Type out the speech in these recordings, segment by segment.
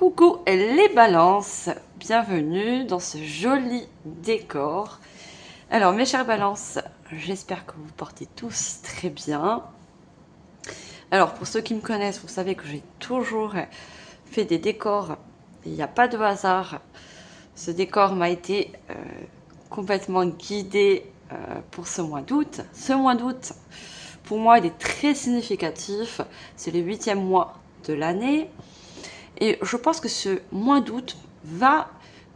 Coucou les balances, bienvenue dans ce joli décor. Alors mes chers balances, j'espère que vous portez tous très bien. Alors pour ceux qui me connaissent, vous savez que j'ai toujours fait des décors, il n'y a pas de hasard. Ce décor m'a été complètement guidé pour ce mois d'août. Ce mois d'août, pour moi, il est très significatif. C'est le 8e mois de l'année. Et je pense que ce mois d'août va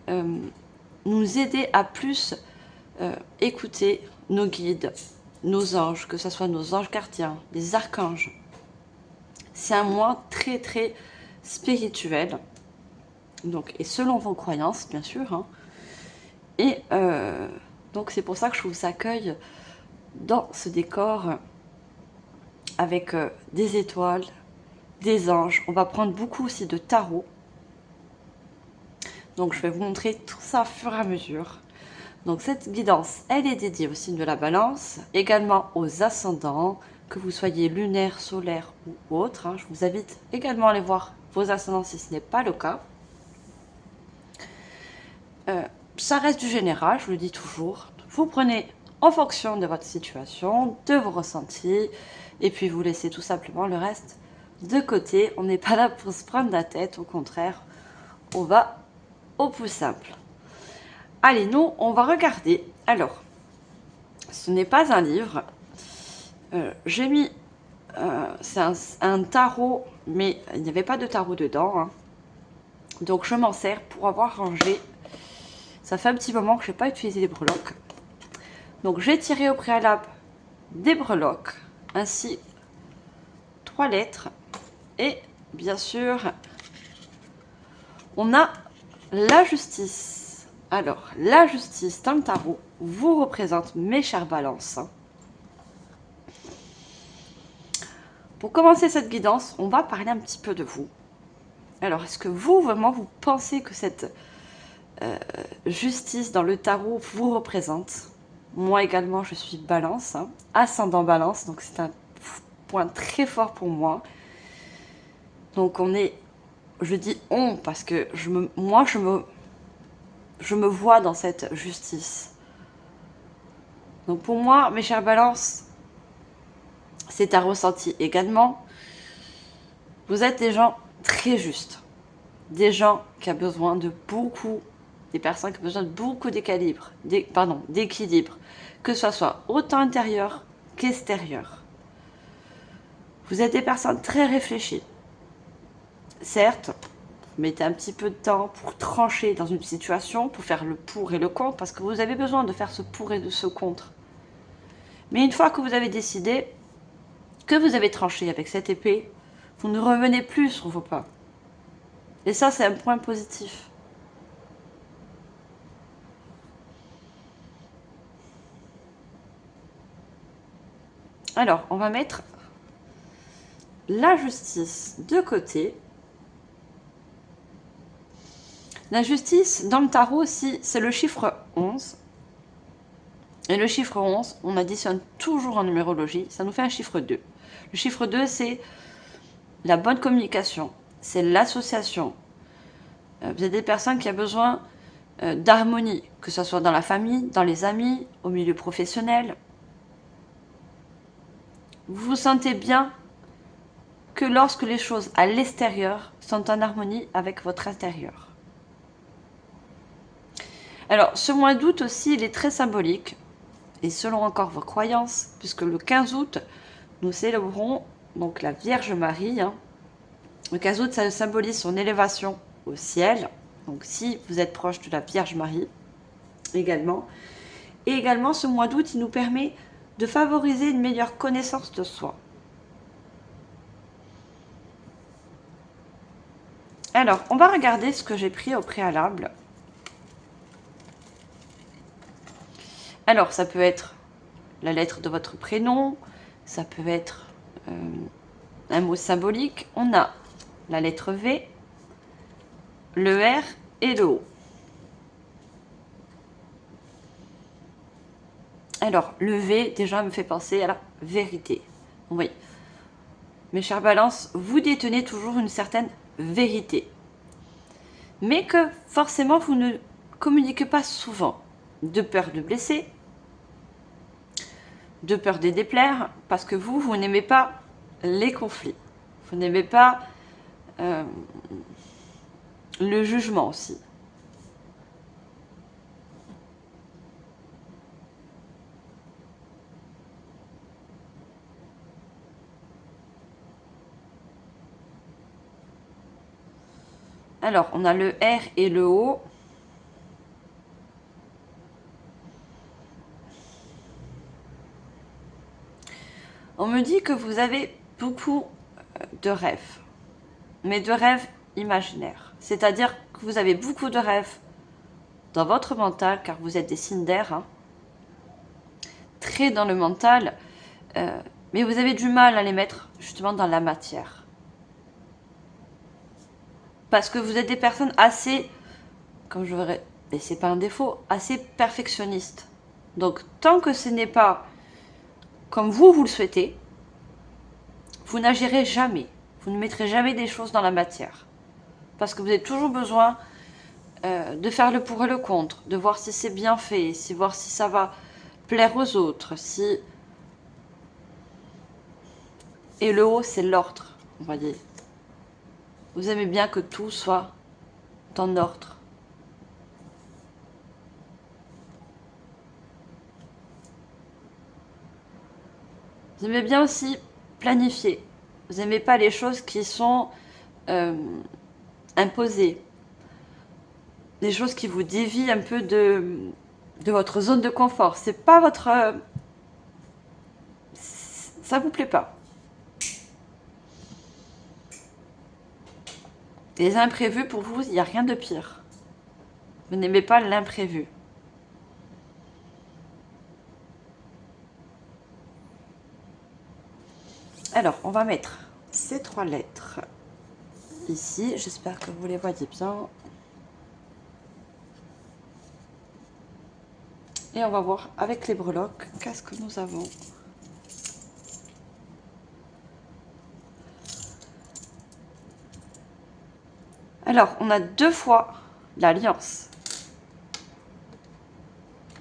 nous aider à plus écouter nos guides, nos anges, que ce soit nos anges gardiens, les archanges. C'est un mois très très spirituel, donc, et selon vos croyances bien sûr, hein. Et donc c'est pour ça que je vous accueille dans ce décor avec des étoiles, des anges. On va prendre beaucoup aussi de tarot. Donc je vais vous montrer tout ça au fur et à mesure. Donc cette guidance, elle est dédiée au signe de la balance, également aux ascendants, que vous soyez lunaire, solaire ou autre, hein. Je vous invite également à aller voir vos ascendants si ce n'est pas le cas. Ça reste du général, je le dis toujours. Vous prenez en fonction de votre situation, de vos ressentis, et puis vous laissez tout simplement le reste de côté. On n'est pas là pour se prendre la tête, au contraire, on va au plus simple. Allez, nous, on va regarder. Alors, ce n'est pas un livre. J'ai mis... c'est un tarot, mais il n'y avait pas de tarot dedans, hein. Donc, je m'en sers pour avoir rangé. Ça fait un petit moment que je n'ai pas utilisé les breloques. Donc, j'ai tiré au préalable des breloques, ainsi 3 lettres. Et, bien sûr, on a la justice. Alors, la justice dans le tarot vous représente, mes chères balances. Pour commencer cette guidance, on va parler un petit peu de vous. Alors, est-ce que vous, vraiment, vous pensez que cette justice dans le tarot vous représente? Moi également, je suis balance, hein, ascendant balance, donc c'est un point très fort pour moi. Donc on est, je dis on, parce que je me vois dans cette justice. Donc pour moi, mes chères balances, c'est un ressenti également. Vous êtes des gens très justes, des gens qui ont besoin de beaucoup, des personnes qui ont besoin de beaucoup d'équilibre, que ce soit autant intérieur qu'extérieur. Vous êtes des personnes très réfléchies. Certes, vous mettez un petit peu de temps pour trancher dans une situation, pour faire le pour et le contre, parce que vous avez besoin de faire ce pour et de ce contre. Mais une fois que vous avez décidé, que vous avez tranché avec cette épée, vous ne revenez plus sur vos pas. Et ça, c'est un point positif. Alors, on va mettre la justice de côté. La justice, dans le tarot aussi, c'est le chiffre 11. Et le chiffre 11, on additionne toujours en numérologie, ça nous fait un chiffre 2. Le chiffre 2, c'est la bonne communication, c'est l'association. Vous êtes des personnes qui ont besoin d'harmonie, que ce soit dans la famille, dans les amis, au milieu professionnel. Vous vous sentez bien que lorsque les choses à l'extérieur sont en harmonie avec votre intérieur. Alors, ce mois d'août aussi, il est très symbolique, et selon encore vos croyances, puisque le 15 août, nous célébrons donc la Vierge Marie, hein. Le 15 août, ça symbolise son élévation au ciel, donc si vous êtes proche de la Vierge Marie, également. Et également, ce mois d'août, il nous permet de favoriser une meilleure connaissance de soi. Alors, on va regarder ce que j'ai pris au préalable. Alors, ça peut être la lettre de votre prénom, ça peut être un mot symbolique. On a la lettre V, le R et le O. Alors, le V, déjà, me fait penser à la vérité. Oui. Mes chères balances, vous détenez toujours une certaine vérité. mais que forcément vous ne communiquez pas souvent, de peur de blesser, de peur de déplaire, parce que vous n'aimez pas les conflits, vous n'aimez pas le jugement aussi. Alors, on a le R et le O. On me dit que vous avez beaucoup de rêves, mais de rêves imaginaires. C'est-à-dire que vous avez beaucoup de rêves dans votre mental, car vous êtes des signes d'air, hein, très dans le mental, mais vous avez du mal à les mettre justement dans la matière. Parce que vous êtes des personnes assez, comme je dirais, et c'est pas un défaut, assez perfectionnistes. Donc tant que ce n'est pas comme vous le souhaitez, vous n'agirez jamais. Vous ne mettrez jamais des choses dans la matière. Parce que vous avez toujours besoin de faire le pour et le contre, de voir si c'est bien fait, de voir si ça va plaire aux autres, si... Et le haut, c'est l'ordre, vous voyez. Vous aimez bien que tout soit en ordre. Vous aimez bien aussi planifier. Vous n'aimez pas les choses qui sont imposées. Des choses qui vous dévient un peu de votre zone de confort. C'est pas votre... ça vous plaît pas. Les imprévus, pour vous, il n'y a rien de pire. Vous n'aimez pas l'imprévu. Alors, on va mettre ces 3 lettres ici. J'espère que vous les voyez bien. Et on va voir avec les breloques, qu'est-ce que nous avons. Alors, on a 2 fois l'alliance.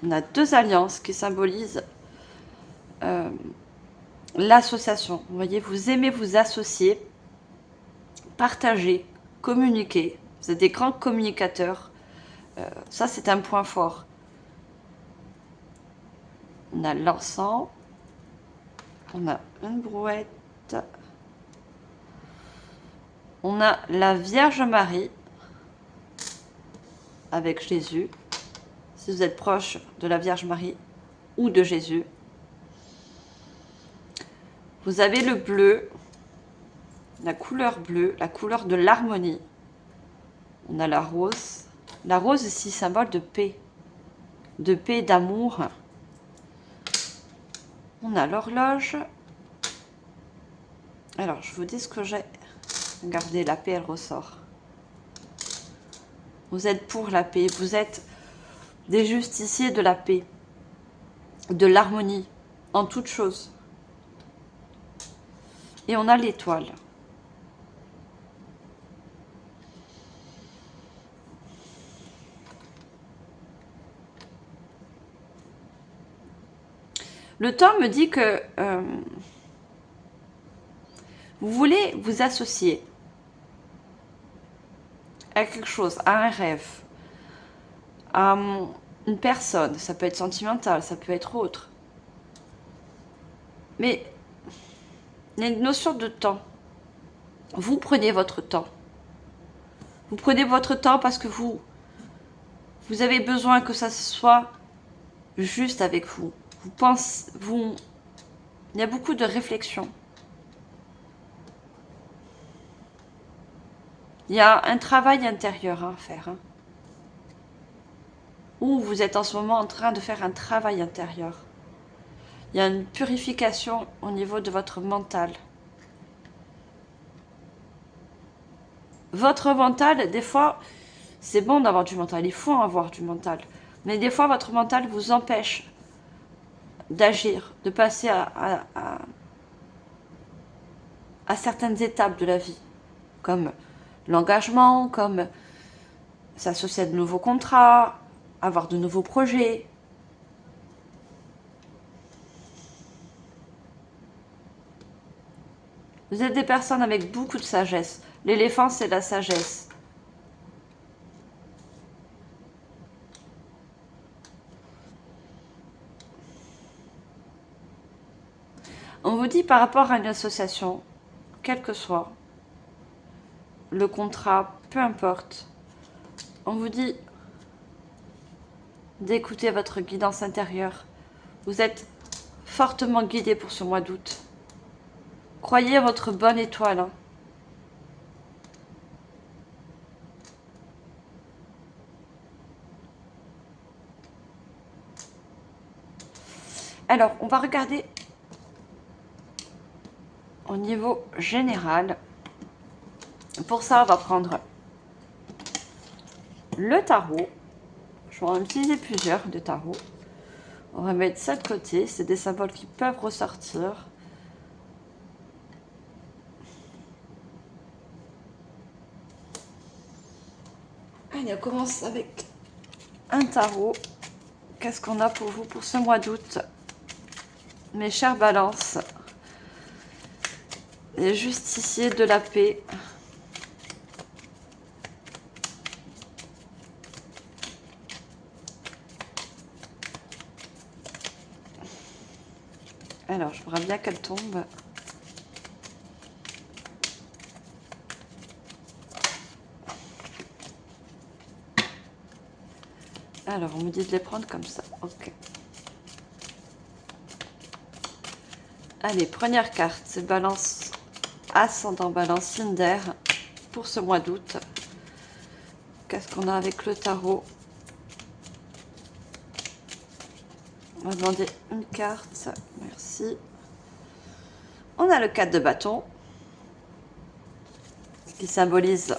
On a 2 alliances qui symbolisent l'association. Vous voyez, vous aimez vous associer, partager, communiquer. Vous êtes des grands communicateurs. Ça, c'est un point fort. On a l'encens. On a une brouette. On a la Vierge Marie avec Jésus. Si vous êtes proche de la Vierge Marie ou de Jésus. Vous avez le bleu, la couleur bleue, la couleur de l'harmonie. On a la rose. La rose ici, symbole de paix et d'amour. On a l'horloge. Alors, je vous dis ce que j'ai. Regardez, la paix, elle ressort. Vous êtes pour la paix. Vous êtes des justiciers de la paix, de l'harmonie, en toute chose. Et on a l'étoile. Le temps me dit que vous voulez vous associer à quelque chose, à un rêve, à une personne. Ça peut être sentimental, ça peut être autre. Mais il y a une notion de temps. Vous prenez votre temps. Vous prenez votre temps parce que vous avez besoin que ça soit juste avec vous. Il y a beaucoup de réflexion. Il y a un travail intérieur à faire. Hein. Ou vous êtes en ce moment en train de faire un travail intérieur. Il y a une purification au niveau de votre mental. Votre mental, des fois, c'est bon d'avoir du mental. Il faut avoir du mental. Mais des fois, votre mental vous empêche d'agir, de passer à certaines étapes de la vie. Comme l'engagement, comme s'associer à de nouveaux contrats, avoir de nouveaux projets. Vous êtes des personnes avec beaucoup de sagesse. L'éléphant, c'est la sagesse. On vous dit par rapport à une association, quel que soit le contrat, peu importe, on vous dit d'écouter votre guidance intérieure. Vous êtes fortement guidé pour ce mois d'août. Croyez à votre bonne étoile. Hein. Alors, on va regarder au niveau général. Pour ça, on va prendre le tarot. Je vais en utiliser plusieurs de tarots. On va mettre ça de côté. C'est des symboles qui peuvent ressortir. Allez, on commence avec un tarot. Qu'est-ce qu'on a pour vous pour ce mois d'août, mes chères balances? Les justiciers de la paix. Alors, je voudrais bien qu'elle tombe. Alors, on me dit de les prendre comme ça. Ok. Allez, première carte, c'est Balance, ascendant Balance, Cinder, pour ce mois d'août. Qu'est-ce qu'on a avec le tarot? On va demander une carte. Merci. On a le 4 de bâton, qui symbolise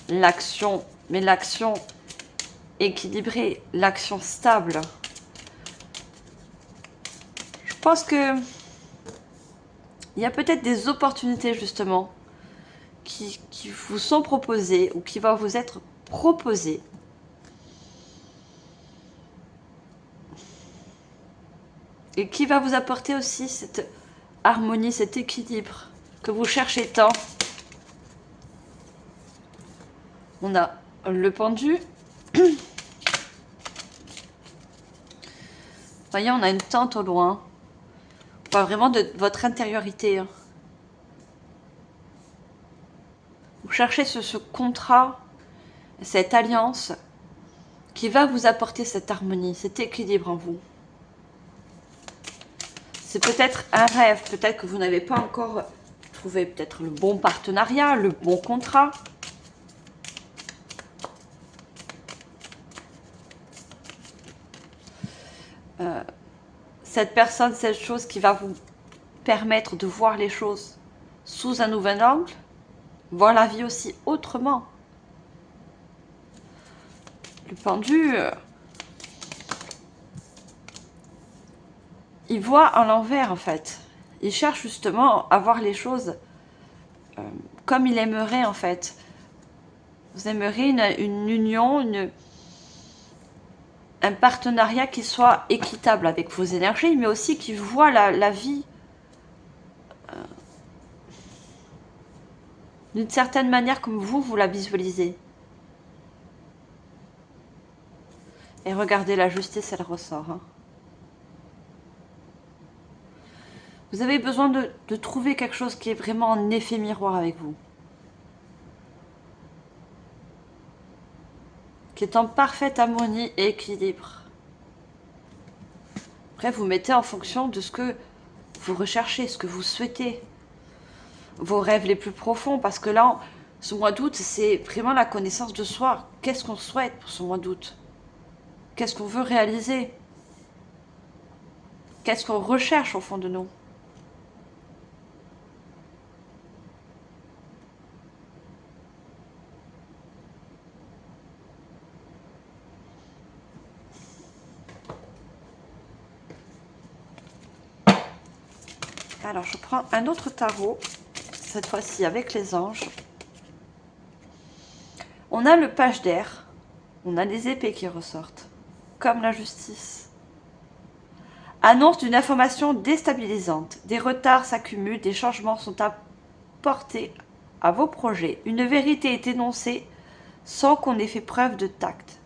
l'action, mais l'action équilibrée, l'action stable. Je pense que il y a peut-être des opportunités justement qui vous sont proposées ou qui vont vous être proposées. Et qui va vous apporter aussi cette harmonie, cet équilibre que vous cherchez tant. On a le pendu. Voyez, on a une tente au loin. On parle vraiment de votre intériorité. Hein. Vous cherchez ce contrat, cette alliance qui va vous apporter cette harmonie, cet équilibre en vous. C'est peut-être un rêve, peut-être que vous n'avez pas encore trouvé peut-être le bon partenariat, le bon contrat. Cette personne, cette chose qui va vous permettre de voir les choses sous un nouvel angle, voir la vie aussi autrement. Le pendu, il voit à l'envers en fait. Il cherche justement à voir les choses comme il aimerait en fait. Vous aimeriez une union, un partenariat qui soit équitable avec vos énergies, mais aussi qui voit la vie d'une certaine manière comme vous la visualisez. Et regardez, la justice, elle ressort. Hein. Vous avez besoin de trouver quelque chose qui est vraiment en effet miroir avec vous. Qui est en parfaite harmonie et équilibre. Après, vous mettez en fonction de ce que vous recherchez, ce que vous souhaitez. Vos rêves les plus profonds, parce que là, ce mois d'août, c'est vraiment la connaissance de soi. Qu'est-ce qu'on souhaite pour ce mois d'août? Qu'est-ce qu'on veut réaliser? Qu'est-ce qu'on recherche au fond de nous? Alors, je prends un autre tarot, cette fois-ci avec les anges. On a le page d'air. On a des épées qui ressortent, comme la justice. Annonce d'une information déstabilisante. Des retards s'accumulent, des changements sont apportés à vos projets. Une vérité est énoncée sans qu'on ait fait preuve de tact.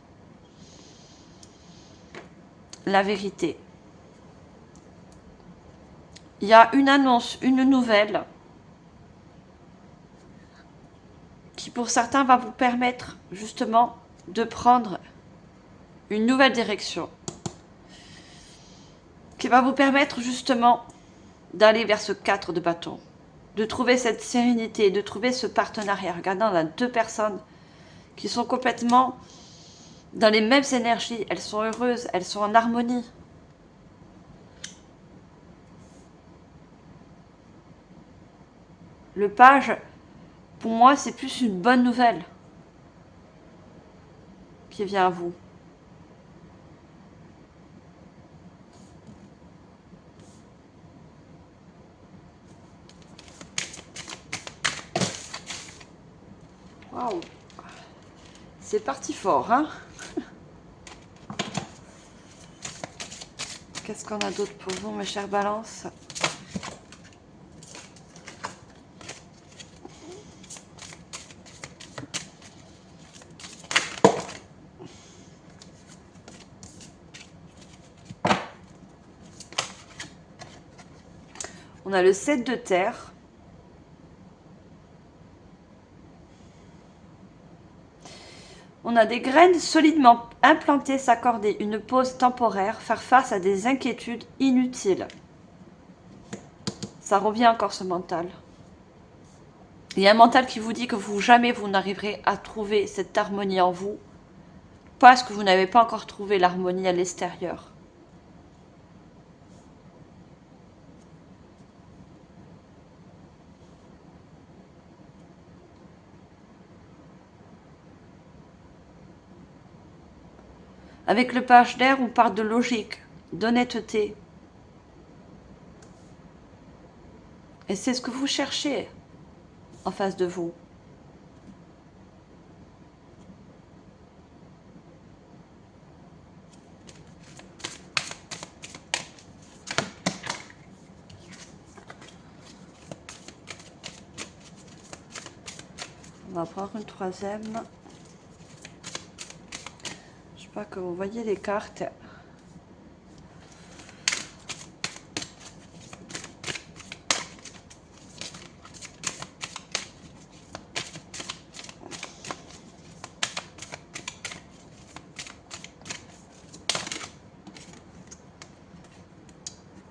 La vérité. Il y a une annonce, une nouvelle qui pour certains va vous permettre justement de prendre une nouvelle direction. Qui va vous permettre justement d'aller vers ce 4 de bâton. De trouver cette sérénité, de trouver ce partenariat. Regardez, on a deux personnes qui sont complètement dans les mêmes énergies. Elles sont heureuses, elles sont en harmonie. Le page, pour moi, c'est plus une bonne nouvelle qui vient à vous. Waouh! C'est parti fort, hein? Qu'est-ce qu'on a d'autre pour vous, mes chères balances? On a le 7 de terre. On a des graines solidement implantées s'accorder une pause temporaire, faire face à des inquiétudes inutiles. Ça revient encore ce mental. Il y a un mental qui vous dit que jamais vous n'arriverez à trouver cette harmonie en vous parce que vous n'avez pas encore trouvé l'harmonie à l'extérieur. Avec le page d'air, on parle de logique, d'honnêteté. Et c'est ce que vous cherchez en face de vous. On va prendre une troisième. Je sais pas que vous voyez les cartes.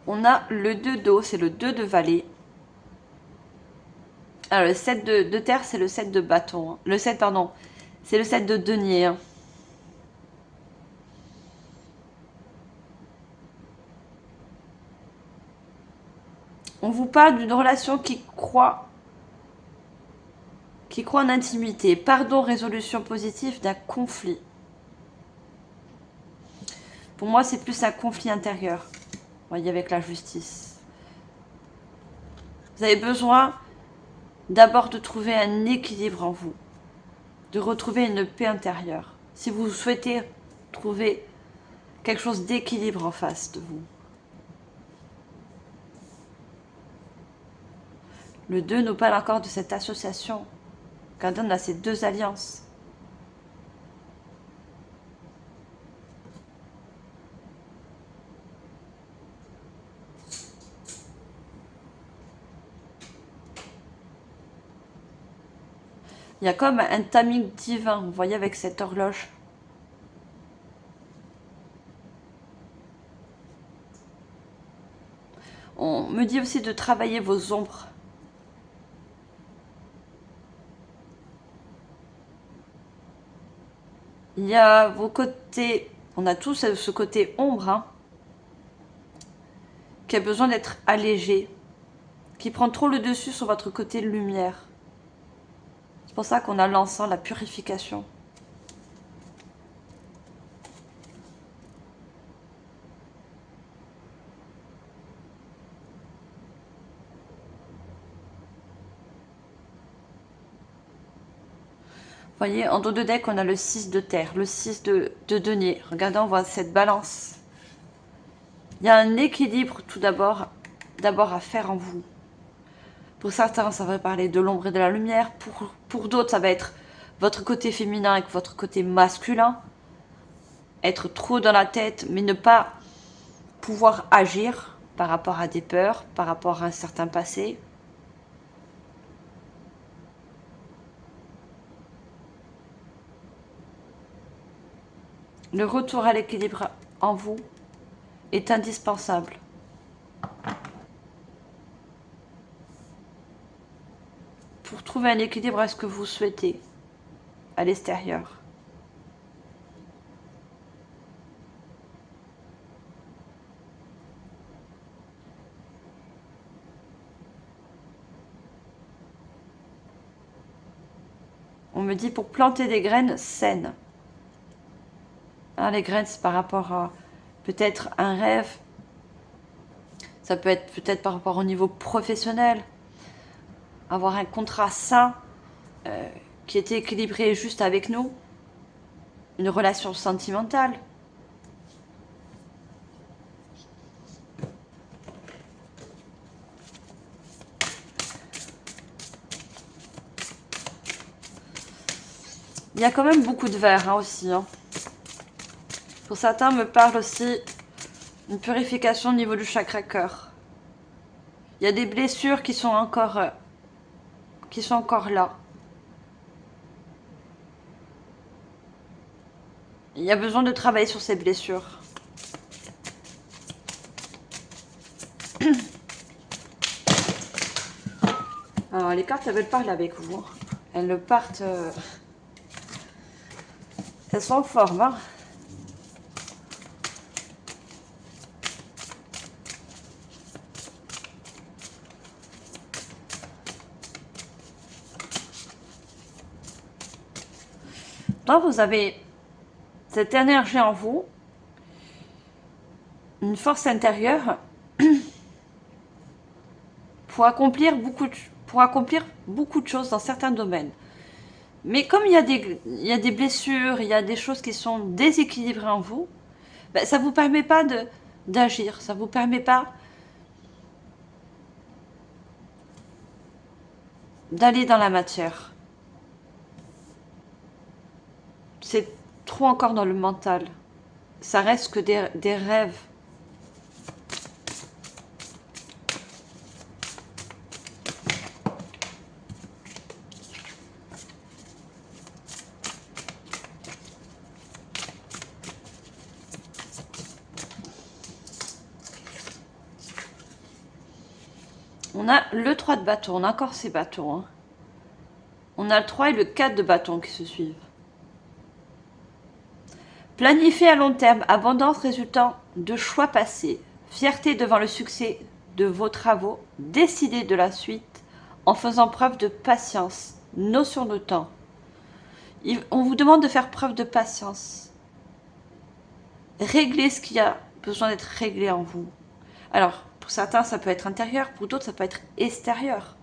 On a le 2 d'eau, c'est le 2 de vallée. Alors le 7 de terre, c'est le 7 de bâton. Hein. Le 7, pardon, c'est le 7 de denier. Hein. On vous parle d'une relation qui croit en intimité. Pardon, résolution positive d'un conflit. Pour moi, c'est plus un conflit intérieur. Vous voyez, avec la justice. Vous avez besoin d'abord de trouver un équilibre en vous. De retrouver une paix intérieure. Si vous souhaitez trouver quelque chose d'équilibre en face de vous. Le 2 nous parle encore de cette association. Quand on a ces deux alliances. Il y a comme un timing divin, vous voyez, avec cette horloge. On me dit aussi de travailler vos ombres. Il y a vos côtés, on a tous ce côté ombre, hein, qui a besoin d'être allégé, qui prend trop le dessus sur votre côté lumière. C'est pour ça qu'on a l'encens, la purification. Voyez, en dos de deck, on a le 6 de terre, le 6 de denier. Regardez, on voit cette balance. Il y a un équilibre tout d'abord à faire en vous. Pour certains, ça va parler de l'ombre et de la lumière. Pour d'autres, ça va être votre côté féminin avec votre côté masculin. Être trop dans la tête, mais ne pas pouvoir agir par rapport à des peurs, par rapport à un certain passé. Le retour à l'équilibre en vous est indispensable. Pour trouver un équilibre à ce que vous souhaitez à l'extérieur. On me dit pour planter des graines saines. Hein, les graines, c'est par rapport à peut-être un rêve. Ça peut être peut-être par rapport au niveau professionnel. Avoir un contrat sain qui était équilibré juste avec nous. Une relation sentimentale. Il y a quand même beaucoup de verre aussi. Hein. Pour certains, me parle aussi une purification au niveau du chakra cœur. Il y a des blessures qui sont encore là. Il y a besoin de travailler sur ces blessures. Alors, les cartes, elles veulent parler avec vous. Elles partent... Elles sont en forme, hein. Donc, vous avez cette énergie en vous, une force intérieure pour accomplir beaucoup de choses dans certains domaines. Mais comme il y a des blessures, il y a des choses qui sont déséquilibrées en vous, ben, ça ne vous permet pas d'agir, ça ne vous permet pas d'aller dans la matière. C'est trop encore dans le mental. Ça reste que des rêves. On a le 3 de bâton, on a encore ces bâtons. Hein. On a le 3 et le 4 de bâton qui se suivent. Planifier à long terme, abondance résultant de choix passés, fierté devant le succès de vos travaux, décider de la suite en faisant preuve de patience, notion de temps. On vous demande de faire preuve de patience. Régler ce qui a besoin d'être réglé en vous. Alors, pour certains, ça peut être intérieur, pour d'autres, ça peut être extérieur.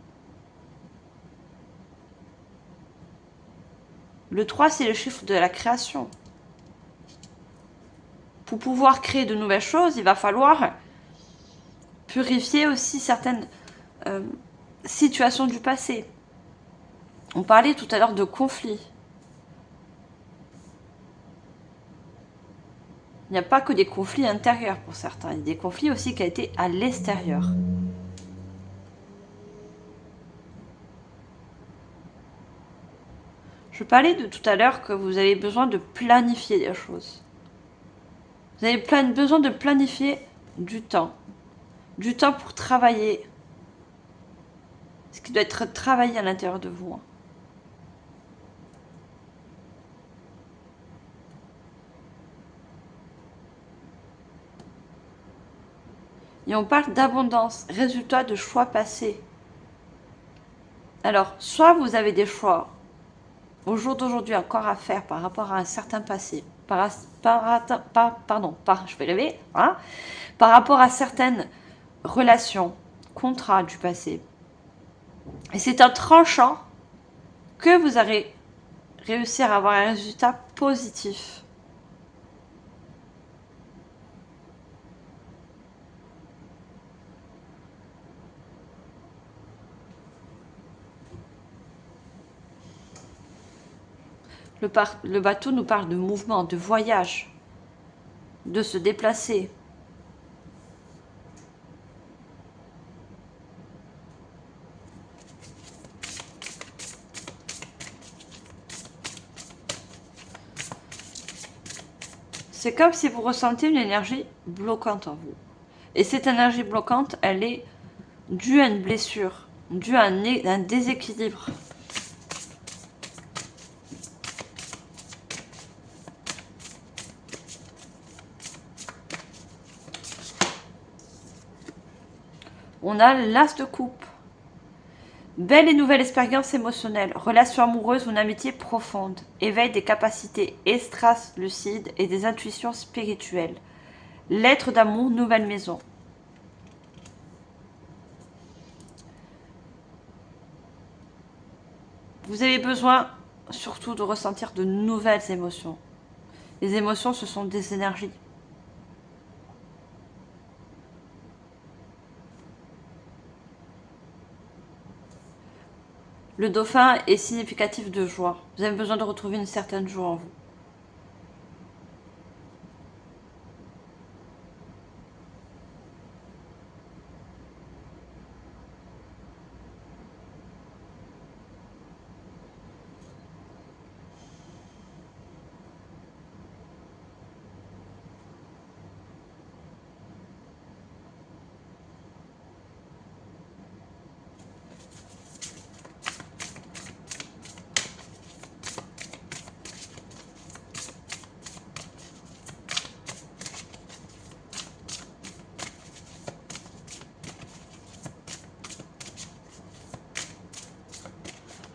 Le 3, c'est le chiffre de la création. Pour pouvoir créer de nouvelles choses, il va falloir purifier aussi certaines situations du passé. On parlait tout à l'heure de conflits. Il n'y a pas que des conflits intérieurs pour certains, il y a des conflits aussi qui ont été à l'extérieur. Je parlais de tout à l'heure que vous avez besoin de planifier les choses. Vous avez besoin de planifier du temps. Du temps pour travailler. Ce qui doit être travaillé à l'intérieur de vous. Et on parle d'abondance, résultat de choix passés. Alors, soit vous avez des choix au jour d'aujourd'hui encore à faire par rapport à un certain passé, par rapport à certaines relations, contrats du passé. Et c'est en tranchant que vous allez réussir à avoir un résultat positif. Le bateau nous parle de mouvement, de voyage, de se déplacer. C'est comme si vous ressentez une énergie bloquante en vous. Et cette énergie bloquante, elle est due à une blessure, due à un déséquilibre. On a l'as de coupe. Belle et nouvelle expérience émotionnelle, relation amoureuse ou une amitié profonde, éveil des capacités extra-lucides et des intuitions spirituelles. Lettre d'amour, nouvelle maison. Vous avez besoin surtout de ressentir de nouvelles émotions. Les émotions, ce sont des énergies. Le dauphin est significatif de joie. Vous avez besoin de retrouver une certaine joie en vous.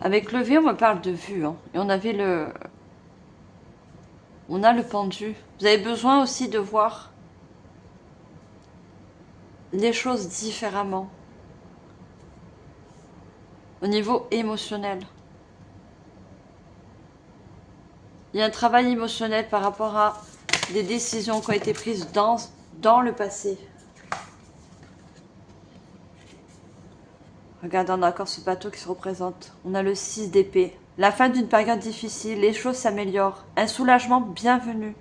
Avec le V, on me parle de vue. Hein. Et on avait on a le pendu. Vous avez besoin aussi de voir les choses différemment. Au niveau émotionnel. Il y a un travail émotionnel par rapport à des décisions qui ont été prises dans le passé. Regardez, on a encore ce bateau qui se représente. On a le 6 d'épée. La fin d'une période difficile, les choses s'améliorent. Un soulagement bienvenu.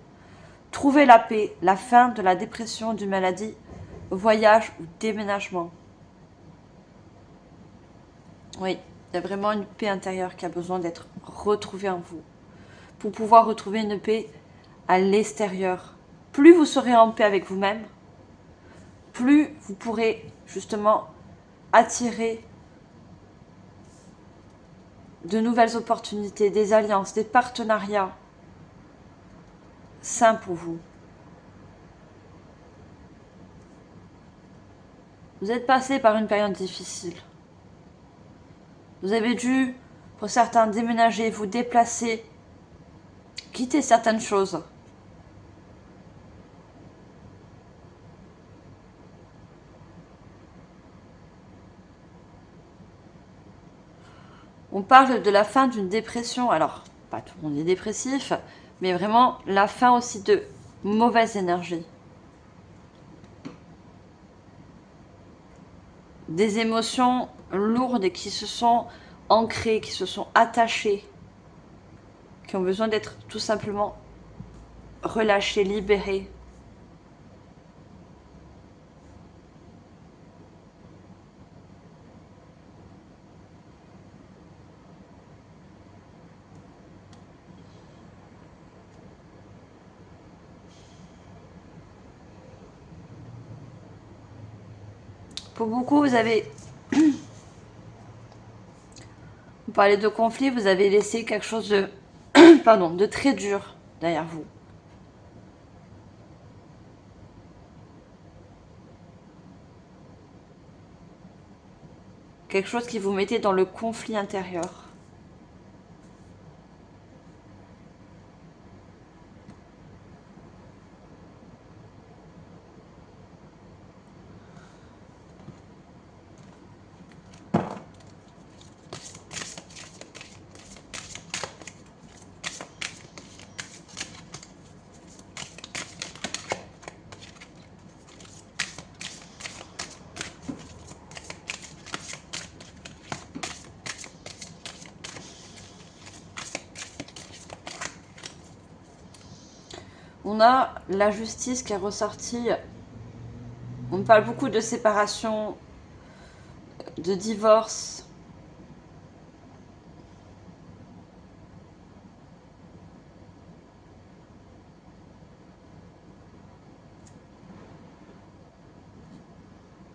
Trouver la paix, la fin de la dépression, d'une maladie, voyage ou déménagement. Oui, il y a vraiment une paix intérieure qui a besoin d'être retrouvée en vous. Pour pouvoir retrouver une paix à l'extérieur. Plus vous serez en paix avec vous-même, plus vous pourrez justement attirer de nouvelles opportunités, des alliances, des partenariats sains pour vous. Vous êtes passé par une période difficile. Vous avez dû, pour certains, déménager, vous déplacer, quitter certaines choses. On parle de la fin d'une dépression. Alors, pas tout le monde est dépressif, mais vraiment la fin aussi de mauvaise énergie. Des émotions lourdes qui se sont ancrées, qui se sont attachées, qui ont besoin d'être tout simplement relâchées, libérées. Pour beaucoup, vous avez... Vous parlez de conflit, vous avez laissé quelque chose de... pardon, de très dur derrière vous. Quelque chose qui vous mettait dans le conflit intérieur. On a la justice qui est ressortie. On parle beaucoup de séparation, de divorce.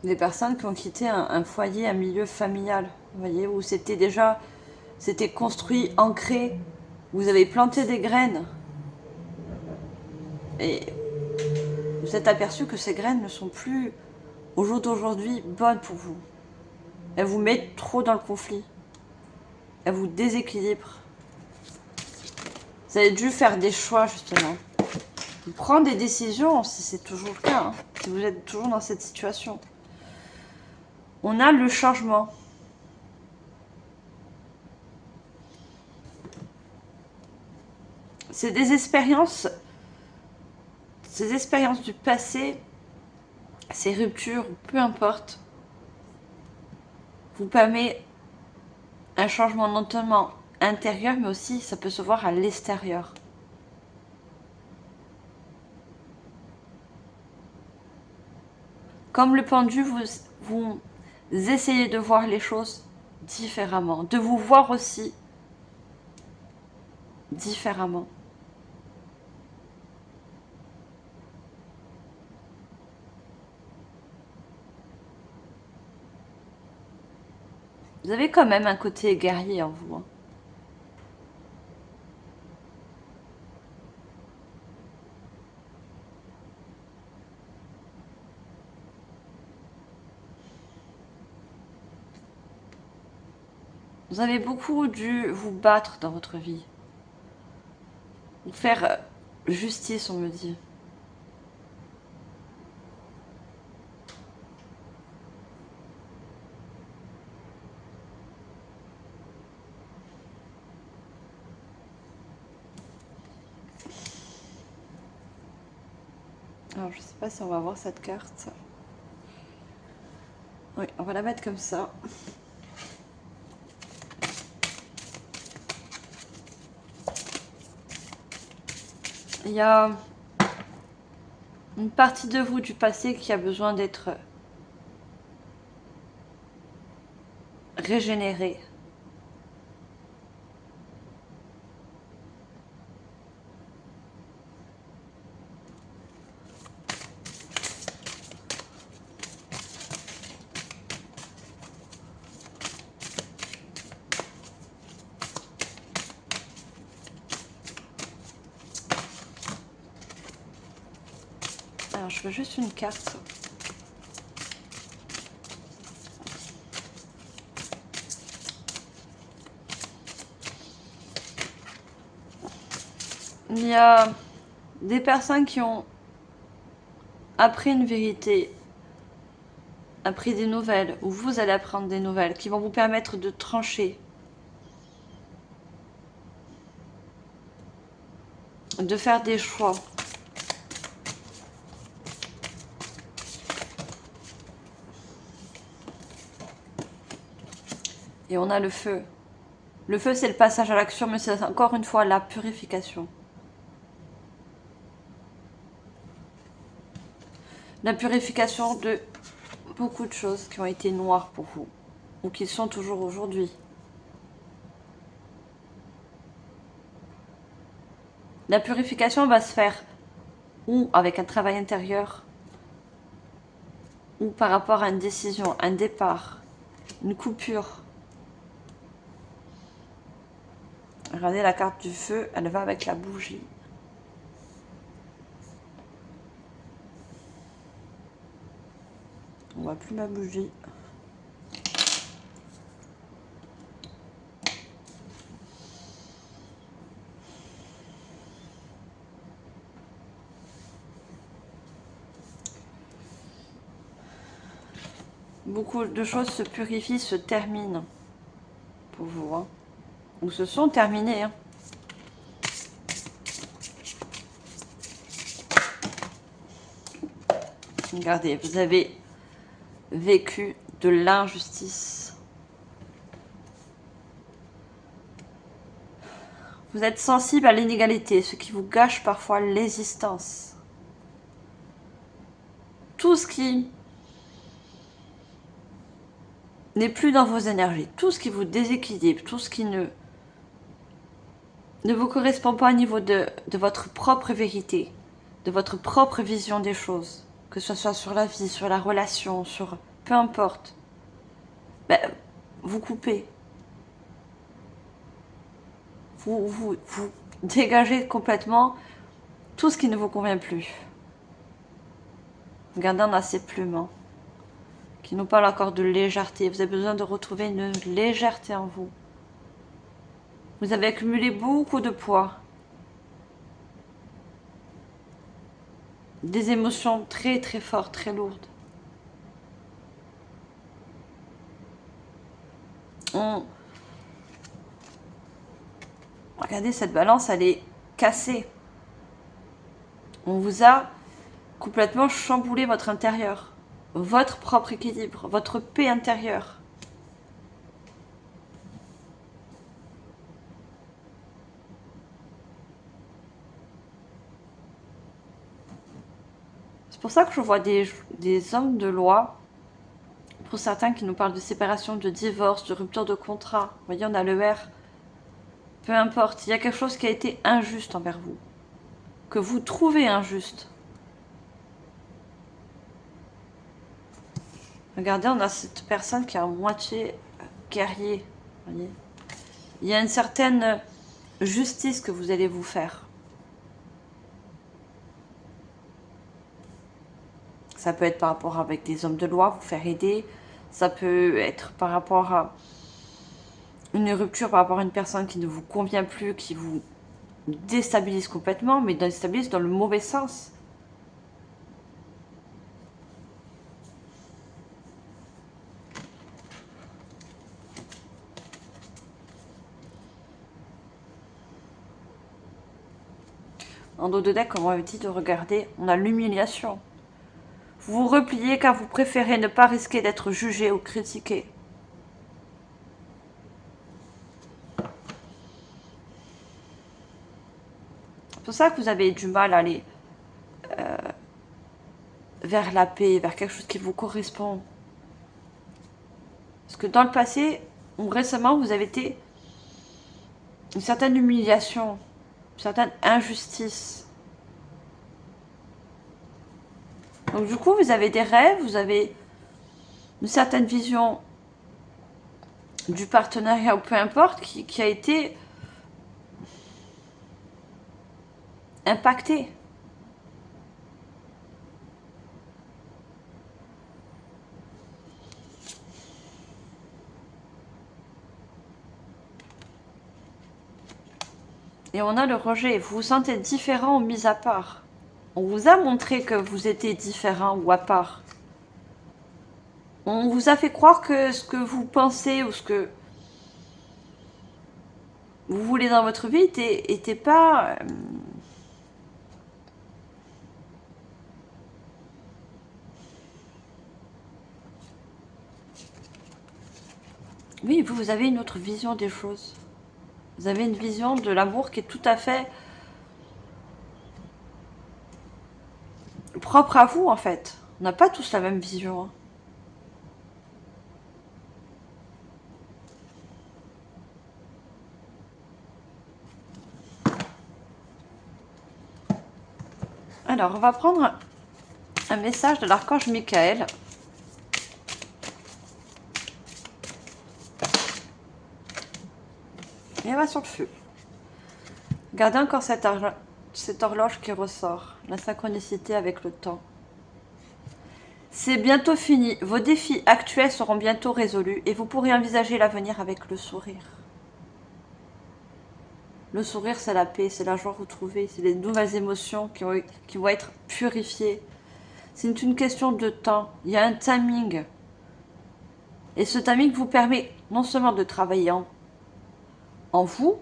Des personnes qui ont quitté un foyer, un milieu familial, vous voyez, où c'était construit, ancré. Vous avez planté des graines. Et vous êtes aperçu que ces graines ne sont plus, au jour d'aujourd'hui, bonnes pour vous. Elles vous mettent trop dans le conflit. Elles vous déséquilibrent. Vous avez dû faire des choix, justement. Prendre des décisions, si c'est toujours le cas, hein, si vous êtes toujours dans cette situation. On a le changement. C'est des expériences, ces expériences du passé, ces ruptures, peu importe, vous permet un changement non seulement intérieur, mais aussi ça peut se voir à l'extérieur. Comme le pendu, vous essayez de voir les choses différemment, de vous voir aussi différemment. Vous avez quand même un côté guerrier en vous. Hein. Vous avez beaucoup dû vous battre dans votre vie. Vous faire justice, on me dit. Alors, je sais pas si on va voir cette carte. Oui, on va la mettre comme ça. Il y a une partie de vous du passé qui a besoin d'être régénérée. Alors, je veux juste une carte. Il y a des personnes qui ont appris une vérité, appris des nouvelles, ou vous allez apprendre des nouvelles qui vont vous permettre de trancher, de faire des choix. Et on a le feu. Le feu, c'est le passage à l'action, mais c'est encore une fois la purification. La purification de beaucoup de choses qui ont été noires pour vous, ou qui sont toujours aujourd'hui. La purification va se faire ou avec un travail intérieur, ou par rapport à une décision, un départ, une coupure. Regardez la carte du feu, elle va avec la bougie. On voit plus ma bougie. Beaucoup de choses se purifient, se terminent pour vous. Hein. Ou se sont terminées. Hein. Regardez, vous avez vécu de l'injustice. Vous êtes sensible à l'inégalité, ce qui vous gâche parfois l'existence. Tout ce qui n'est plus dans vos énergies, tout ce qui vous déséquilibre, tout ce qui ne vous correspond pas au niveau de votre propre vérité, de votre propre vision des choses, que ce soit sur la vie, sur la relation, sur peu importe, ben, vous coupez. Vous dégagez complètement tout ce qui ne vous convient plus. Regardez, on a ces plumes hein, qui nous parlent encore de légèreté. Vous avez besoin de retrouver une légèreté en vous. Vous avez accumulé beaucoup de poids. Des émotions très très fortes, très lourdes. Regardez, cette balance, elle est cassée. On vous a complètement chamboulé votre intérieur. Votre propre équilibre, votre paix intérieure. C'est pour ça que je vois des hommes de loi, pour certains qui nous parlent de séparation, de divorce, de rupture de contrat. Vous voyez, on a le R. Peu importe, il y a quelque chose qui a été injuste envers vous, que vous trouvez injuste. Regardez, on a cette personne qui est à moitié guerrier. Voyez, il y a une certaine justice que vous allez vous faire. Ça peut être par rapport avec des hommes de loi, vous faire aider. Ça peut être par rapport à une rupture, par rapport à une personne qui ne vous convient plus, qui vous déstabilise complètement, mais déstabilise dans le mauvais sens. En dos de deck, comme on avait dit de regarder, on a l'humiliation. Vous vous repliez car vous préférez ne pas risquer d'être jugé ou critiqué. C'est pour ça que vous avez du mal à aller vers la paix, vers quelque chose qui vous correspond. Parce que dans le passé, ou récemment, vous avez été une certaine humiliation, une certaine injustice. Donc du coup, vous avez des rêves, vous avez une certaine vision du partenariat ou peu importe qui a été impactée. Et on a le rejet. Vous vous sentez différent ou mis à part. On vous a montré que vous étiez différent ou à part. On vous a fait croire que ce que vous pensez ou ce que vous voulez dans votre vie était pas... Oui, vous avez une autre vision des choses. Vous avez une vision de l'amour qui est tout à fait propre à vous, en fait. On n'a pas tous la même vision. Hein. Alors, on va prendre un message de l'archange Michael. Et on va sur le feu. Regardez encore cette horloge qui ressort. La synchronicité avec le temps. C'est bientôt fini. Vos défis actuels seront bientôt résolus et vous pourrez envisager l'avenir avec le sourire. Le sourire, c'est la paix, c'est la joie retrouvée, c'est les nouvelles émotions qui vont être purifiées. C'est une question de temps. Il y a un timing. Et ce timing vous permet non seulement de travailler en vous,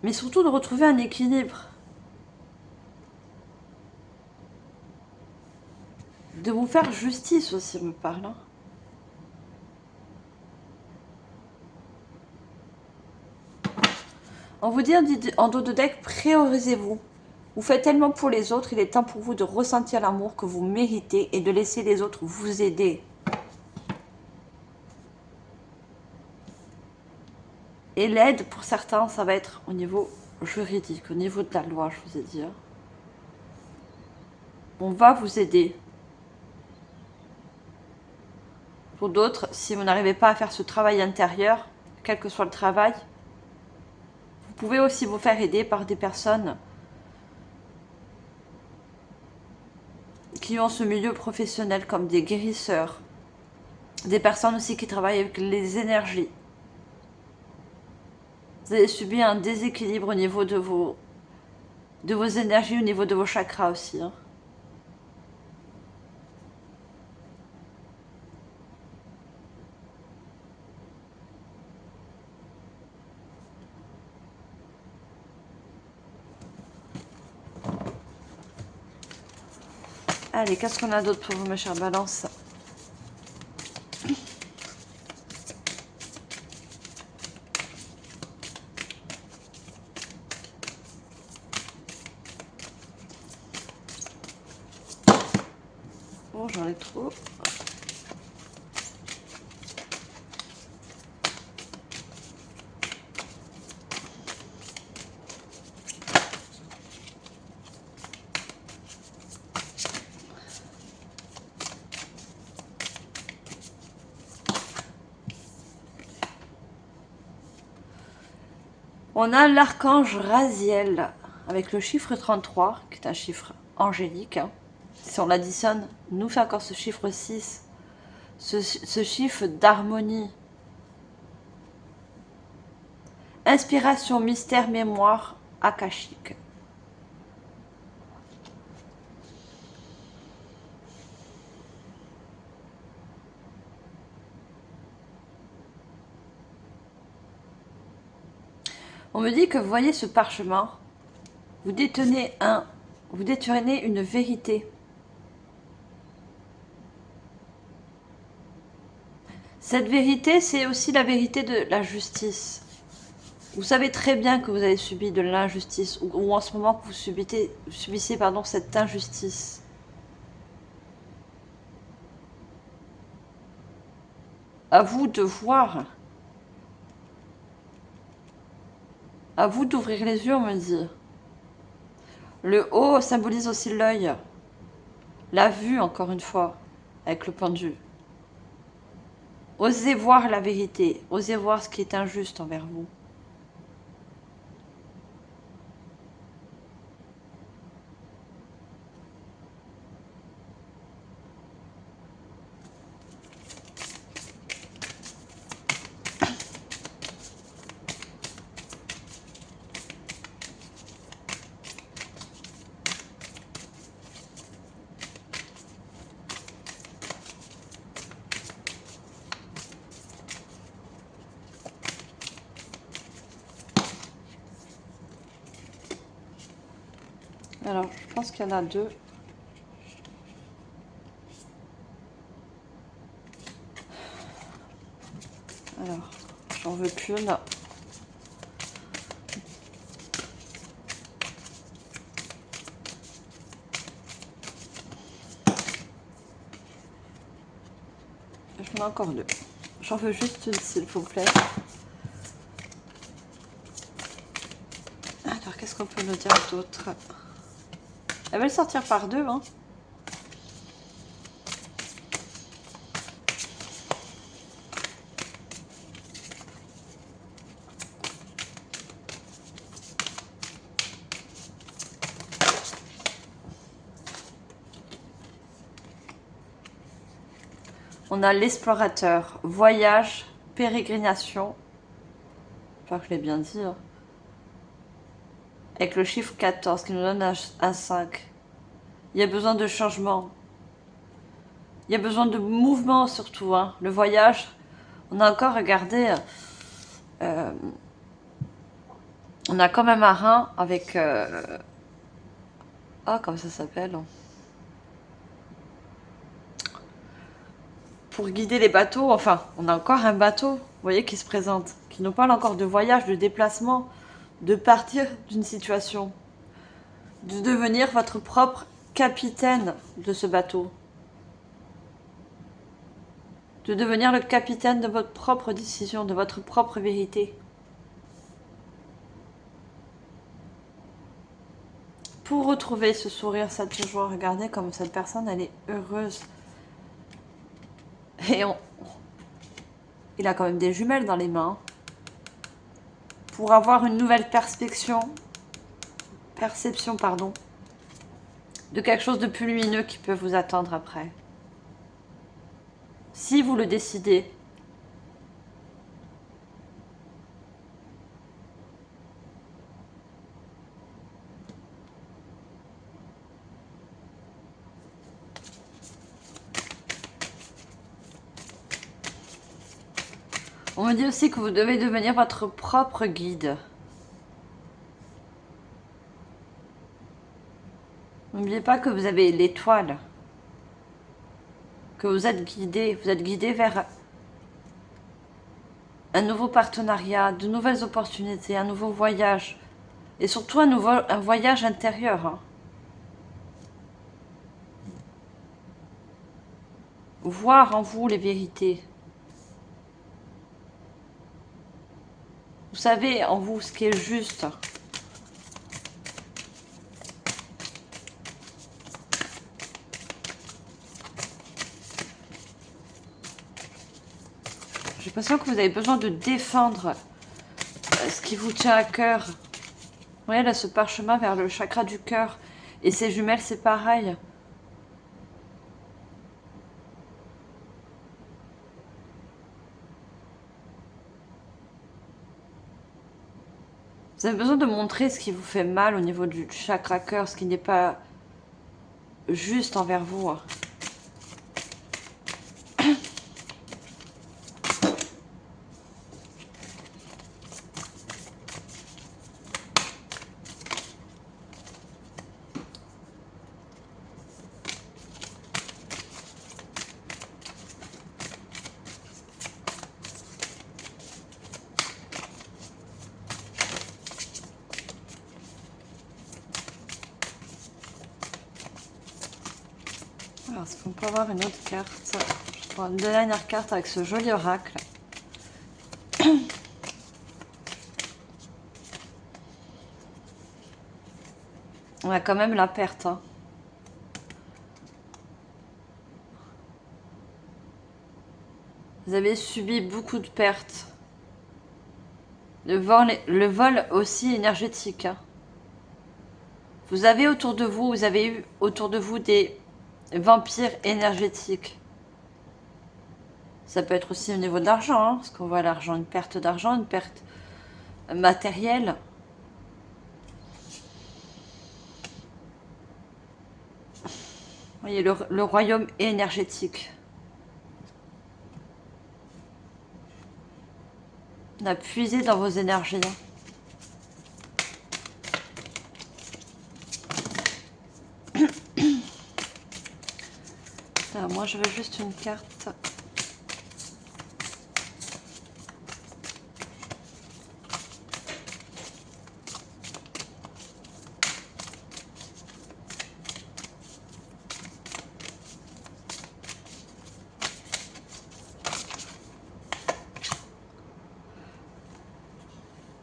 mais surtout de retrouver un équilibre. De vous faire justice aussi, me parlant. On vous dit en dos de deck, priorisez-vous. Vous faites tellement pour les autres, il est temps pour vous de ressentir l'amour que vous méritez et de laisser les autres vous aider. Et l'aide, pour certains, ça va être au niveau juridique, au niveau de la loi, je vous ai dit. On va vous aider. Pour d'autres, si vous n'arrivez pas à faire ce travail intérieur, quel que soit le travail, vous pouvez aussi vous faire aider par des personnes qui ont ce milieu professionnel comme des guérisseurs, des personnes aussi qui travaillent avec les énergies. Vous avez subi un déséquilibre au niveau de vos énergies, au niveau de vos chakras aussi. Allez, qu'est-ce qu'on a d'autre pour vous, mes chers balances? Bon, j'en ai trop. On a l'archange Raziel avec le chiffre 33, qui est un chiffre angélique. Si on l'additionne, nous fait encore ce chiffre 6, ce chiffre d'harmonie. Inspiration, mystère, mémoire, akashique. On me dit que vous voyez ce parchemin, vous détenez une vérité. Cette vérité, c'est aussi la vérité de la justice. Vous savez très bien que vous avez subi de l'injustice, ou en ce moment que vous subissez cette injustice. À vous de voir. À vous d'ouvrir les yeux, on me dit. Le haut symbolise aussi l'œil. La vue, encore une fois, avec le pendu. Osez voir la vérité. Osez voir ce qui est injuste envers vous. Alors, je pense qu'il y en a deux. Alors, j'en veux qu'une. J'en ai encore deux. J'en veux juste une, s'il vous plaît. Alors, qu'est-ce qu'on peut nous dire d'autre? Elle va le sortir par deux, hein. On a l'explorateur, voyage, pérégrination. J'espère que je l'ai bien dit. Hein. Avec le chiffre 14 qui nous donne un 5. Il y a besoin de changement. Il y a besoin de mouvement surtout. Hein. Le voyage, on a encore regardé... on a comme un marin avec... ah, comment ça s'appelle? Pour guider les bateaux, enfin, on a encore un bateau, vous voyez, qui se présente, qui nous parle encore de voyage, de déplacement, de partir d'une situation, de devenir votre propre capitaine de ce bateau, de devenir le capitaine de votre propre décision, de votre propre vérité. Pour retrouver ce sourire, cette joie, regardez comme cette personne, elle est heureuse. Et il a quand même des jumelles dans les mains. Pour avoir une nouvelle perception, de quelque chose de plus lumineux qui peut vous attendre après. Si vous le décidez. On me dit aussi que vous devez devenir votre propre guide. N'oubliez pas que vous avez l'étoile. Que vous êtes guidé vers un nouveau partenariat, de nouvelles opportunités, un nouveau voyage. Et surtout un voyage intérieur. Hein. Voir en vous les vérités. Vous savez en vous ce qui est juste. J'ai l'impression que vous avez besoin de défendre ce qui vous tient à cœur. Vous voyez là ce parchemin vers le chakra du cœur. Et ces jumelles, c'est pareil. Vous avez besoin de montrer ce qui vous fait mal au niveau du chakra cœur, ce qui n'est pas juste envers vous. Alors, est-ce qu'on peut avoir une autre carte? Je prends une dernière carte avec ce joli oracle. On a quand même la perte. Hein. Vous avez subi beaucoup de pertes. Le vol aussi énergétique. Hein. Vous avez eu autour de vous des vampires énergétiques. Ça peut être aussi au niveau de l'argent, hein, parce qu'on voit l'argent, une perte d'argent, une perte matérielle. Vous voyez, le royaume énergétique. On a puisé dans vos énergies. Alors, moi, je veux juste une carte.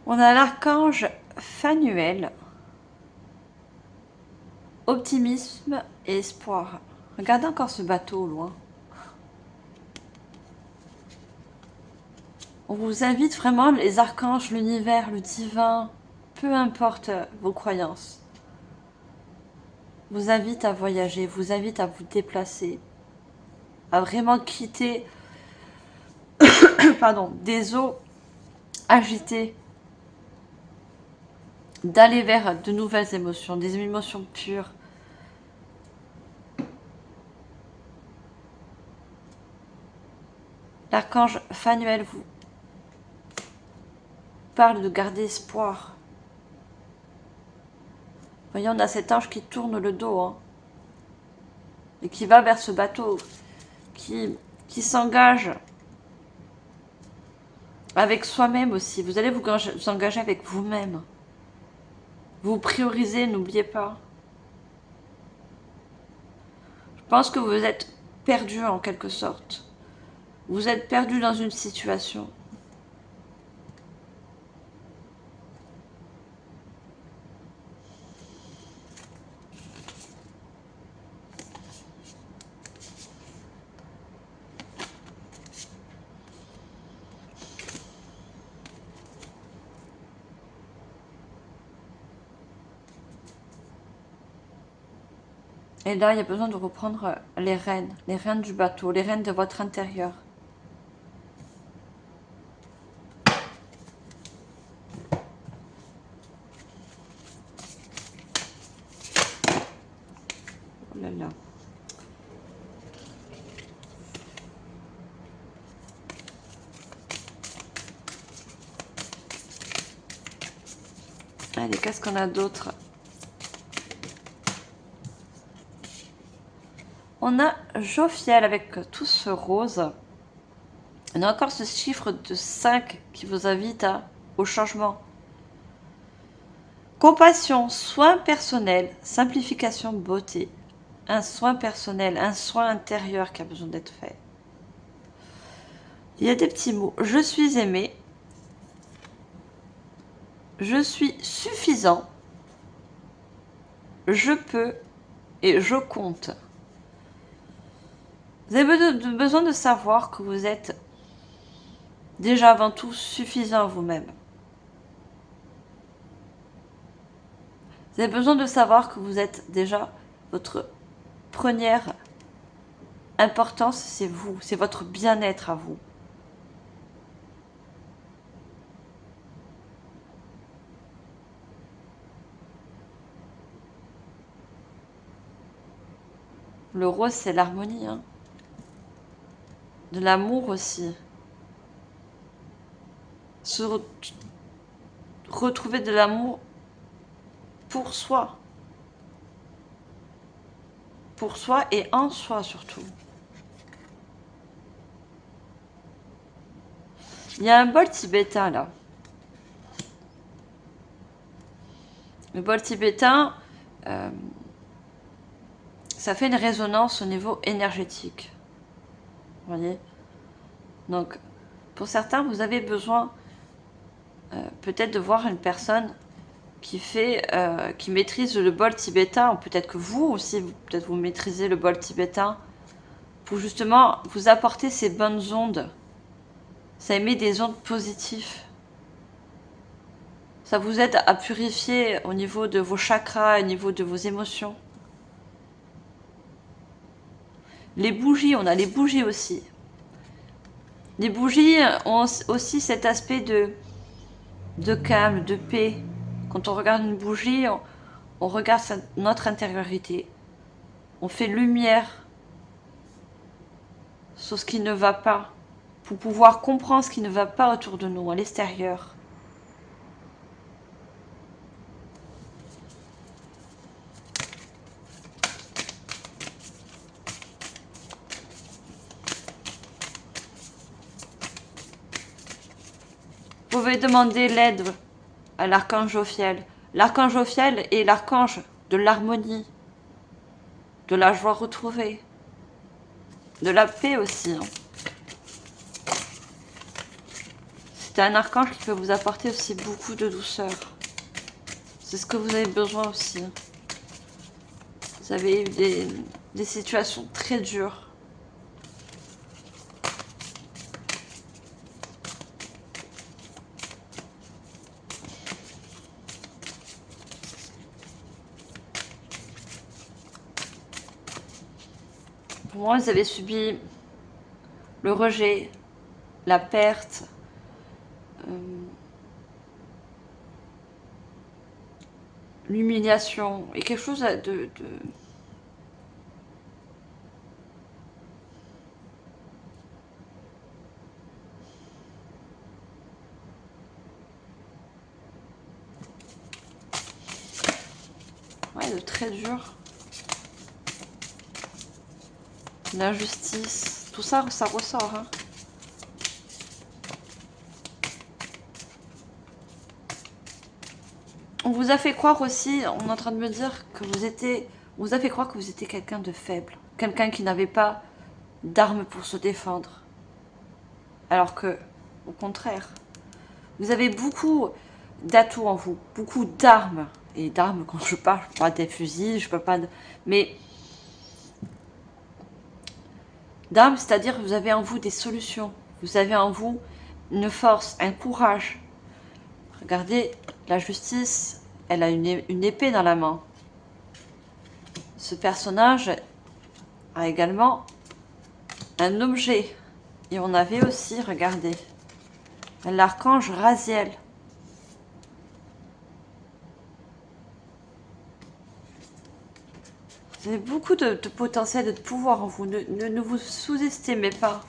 On a l'archange Phanuel. Optimisme et espoir. Regardez encore ce bateau au loin. On vous invite vraiment, les archanges, l'univers, le divin, peu importe vos croyances, vous invite à voyager, vous invite à vous déplacer, à vraiment quitter pardon, des eaux agitées, d'aller vers de nouvelles émotions, des émotions pures. L'archange Phanuel vous parle de garder espoir. Voyez, on a cet ange qui tourne le dos, hein, et qui va vers ce bateau, qui s'engage avec soi-même aussi. Vous allez vous engager avec vous-même. Vous priorisez, n'oubliez pas. Je pense que vous êtes perdu en quelque sorte. Vous êtes perdu dans une situation. Et là, il y a besoin de reprendre les rênes du bateau, les rênes de votre intérieur. Oh là là. Allez, qu'est-ce qu'on a d'autre? On a Jophiel avec tout ce rose. On a encore ce chiffre de 5 qui vous invite au changement. Compassion, soin personnel, simplification, beauté. Un soin personnel, un soin intérieur qui a besoin d'être fait. Il y a des petits mots. Je suis aimé. Je suis suffisant. Je peux et je compte. Vous avez besoin de savoir que vous êtes déjà avant tout suffisant vous-même. Vous avez besoin de savoir que vous êtes déjà votre première importance, c'est vous, c'est votre bien-être à vous. Le rose, c'est l'harmonie, hein. De l'amour aussi. Retrouver de l'amour pour soi. Pour soi et en soi surtout. Il y a un bol tibétain là. Le bol tibétain, ça fait une résonance au niveau énergétique. Vous voyez? Donc, pour certains, vous avez besoin peut-être de voir une personne qui maîtrise le bol tibétain, peut-être que vous aussi, peut-être vous maîtrisez le bol tibétain, pour justement vous apporter ces bonnes ondes. Ça émet des ondes positives. Ça vous aide à purifier au niveau de vos chakras, au niveau de vos émotions. Les bougies, on a les bougies aussi. Les bougies ont aussi cet aspect de calme, de paix. Quand on regarde une bougie, on regarde notre intériorité. On fait lumière sur ce qui ne va pas, pour pouvoir comprendre ce qui ne va pas autour de nous, à l'extérieur. Vous pouvez demander l'aide à l'archange Jophiel. L'archange Jophiel est l'archange de l'harmonie, de la joie retrouvée, de la paix aussi. C'est un archange qui peut vous apporter aussi beaucoup de douceur. C'est ce que vous avez besoin aussi. Vous avez eu des situations très dures. Pour moi, vous avez subi le rejet, la perte, l'humiliation et quelque chose de très dur. L'injustice, tout ça, ça ressort. Hein. On vous a fait croire aussi, on est en train de me dire que on vous a fait croire que vous étiez quelqu'un de faible, quelqu'un qui n'avait pas d'armes pour se défendre. Alors que, au contraire, vous avez beaucoup d'atouts en vous, beaucoup d'armes. Et d'armes, quand je parle des fusils, je parle pas de... Mais d'armes, c'est-à-dire que vous avez en vous des solutions. Vous avez en vous une force, un courage. Regardez, la justice, elle a une épée dans la main. Ce personnage a également un objet. Et on avait aussi, regardez, l'archange Raziel. Vous avez beaucoup de potentiel, de pouvoir en vous. Ne vous sous-estimez pas.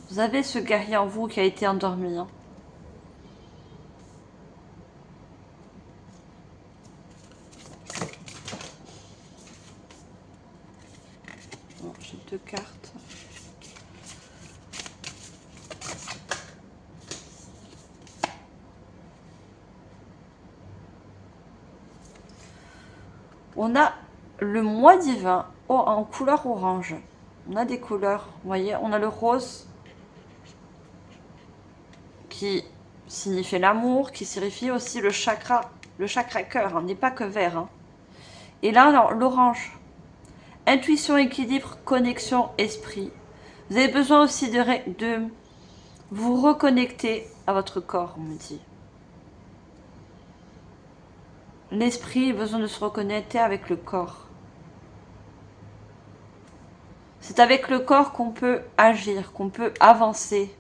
Vous avez ce guerrier en vous qui a été endormi. Hein. Bon, j'ai 2 cartes. On a le mois divin en couleur orange. On a des couleurs, vous voyez, on a le rose qui signifie l'amour, qui signifie aussi le chakra cœur, hein, n'est pas que vert. Hein. Et là, l'orange, intuition, équilibre, connexion, esprit. Vous avez besoin aussi de vous reconnecter à votre corps, on me dit. L'esprit a besoin de se reconnecter avec le corps. C'est avec le corps qu'on peut agir, qu'on peut avancer.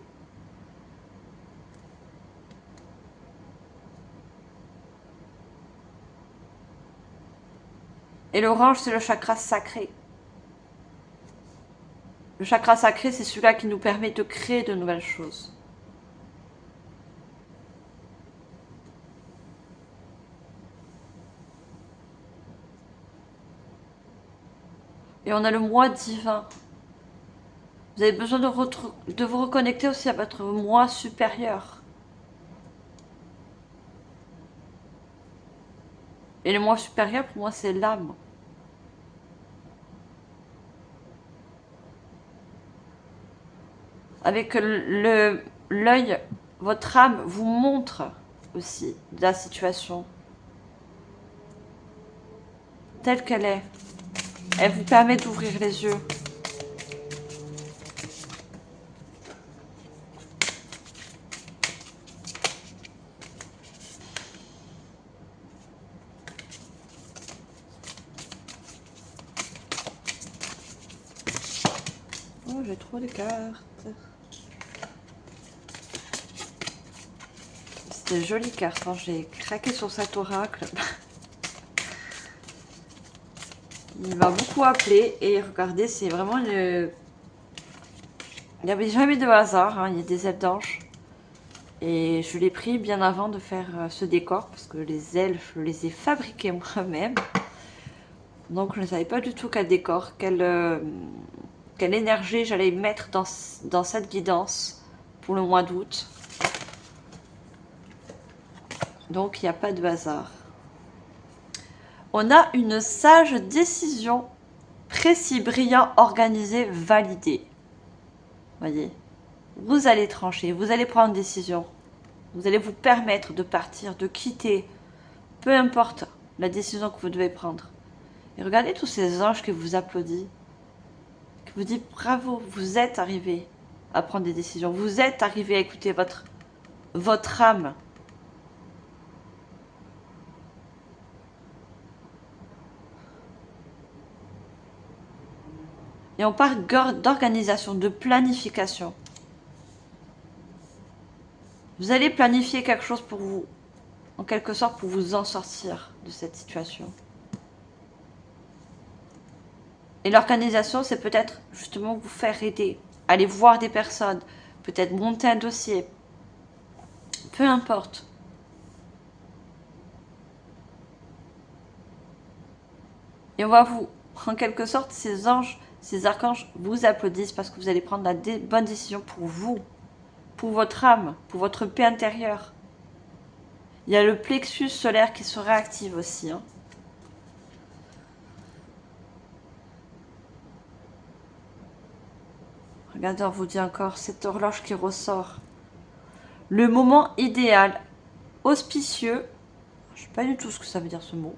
Et l'orange, c'est le chakra sacré. Le chakra sacré, c'est celui-là qui nous permet de créer de nouvelles choses. Et on a le moi divin. Vous avez besoin de vous reconnecter aussi à votre moi supérieur. Et le moi supérieur, pour moi, c'est l'âme. Avec l'œil, votre âme vous montre aussi la situation telle qu'elle est. Elle vous permet d'ouvrir les yeux. Oh, j'ai trop de cartes. C'était jolie carte, hein. J'ai craqué sur cet oracle. Il m'a beaucoup appelé et regardez, c'est vraiment une... Il n'y avait jamais de hasard, hein. Il y a des ailes d'ange. Et je l'ai pris bien avant de faire ce décor parce que les ailes, je les ai fabriquées moi-même. Donc je ne savais pas du tout quel décor, quelle énergie j'allais mettre dans cette guidance pour le mois d'août. Donc il n'y a pas de hasard. On a une sage décision, précis, brillant, organisé, validé. Voyez, vous allez trancher, vous allez prendre une décision. Vous allez vous permettre de partir, de quitter, peu importe la décision que vous devez prendre. Et regardez tous ces anges qui vous applaudissent, qui vous disent bravo, vous êtes arrivé à prendre des décisions, vous êtes arrivé à écouter votre âme. Et on parle d'organisation, de planification. Vous allez planifier quelque chose pour vous, en quelque sorte pour vous en sortir de cette situation. Et l'organisation, c'est peut-être justement vous faire aider, aller voir des personnes, peut-être monter un dossier, peu importe. Et on va vous, en quelque sorte, ces anges, ces archanges vous applaudissent parce que vous allez prendre la bonne décision pour pour votre âme, pour votre paix intérieure. Il y a le plexus solaire qui se réactive aussi. Hein. Regardez, on vous dit encore cette horloge qui ressort. Le moment idéal, auspicieux. Je ne sais pas du tout ce que ça veut dire ce mot.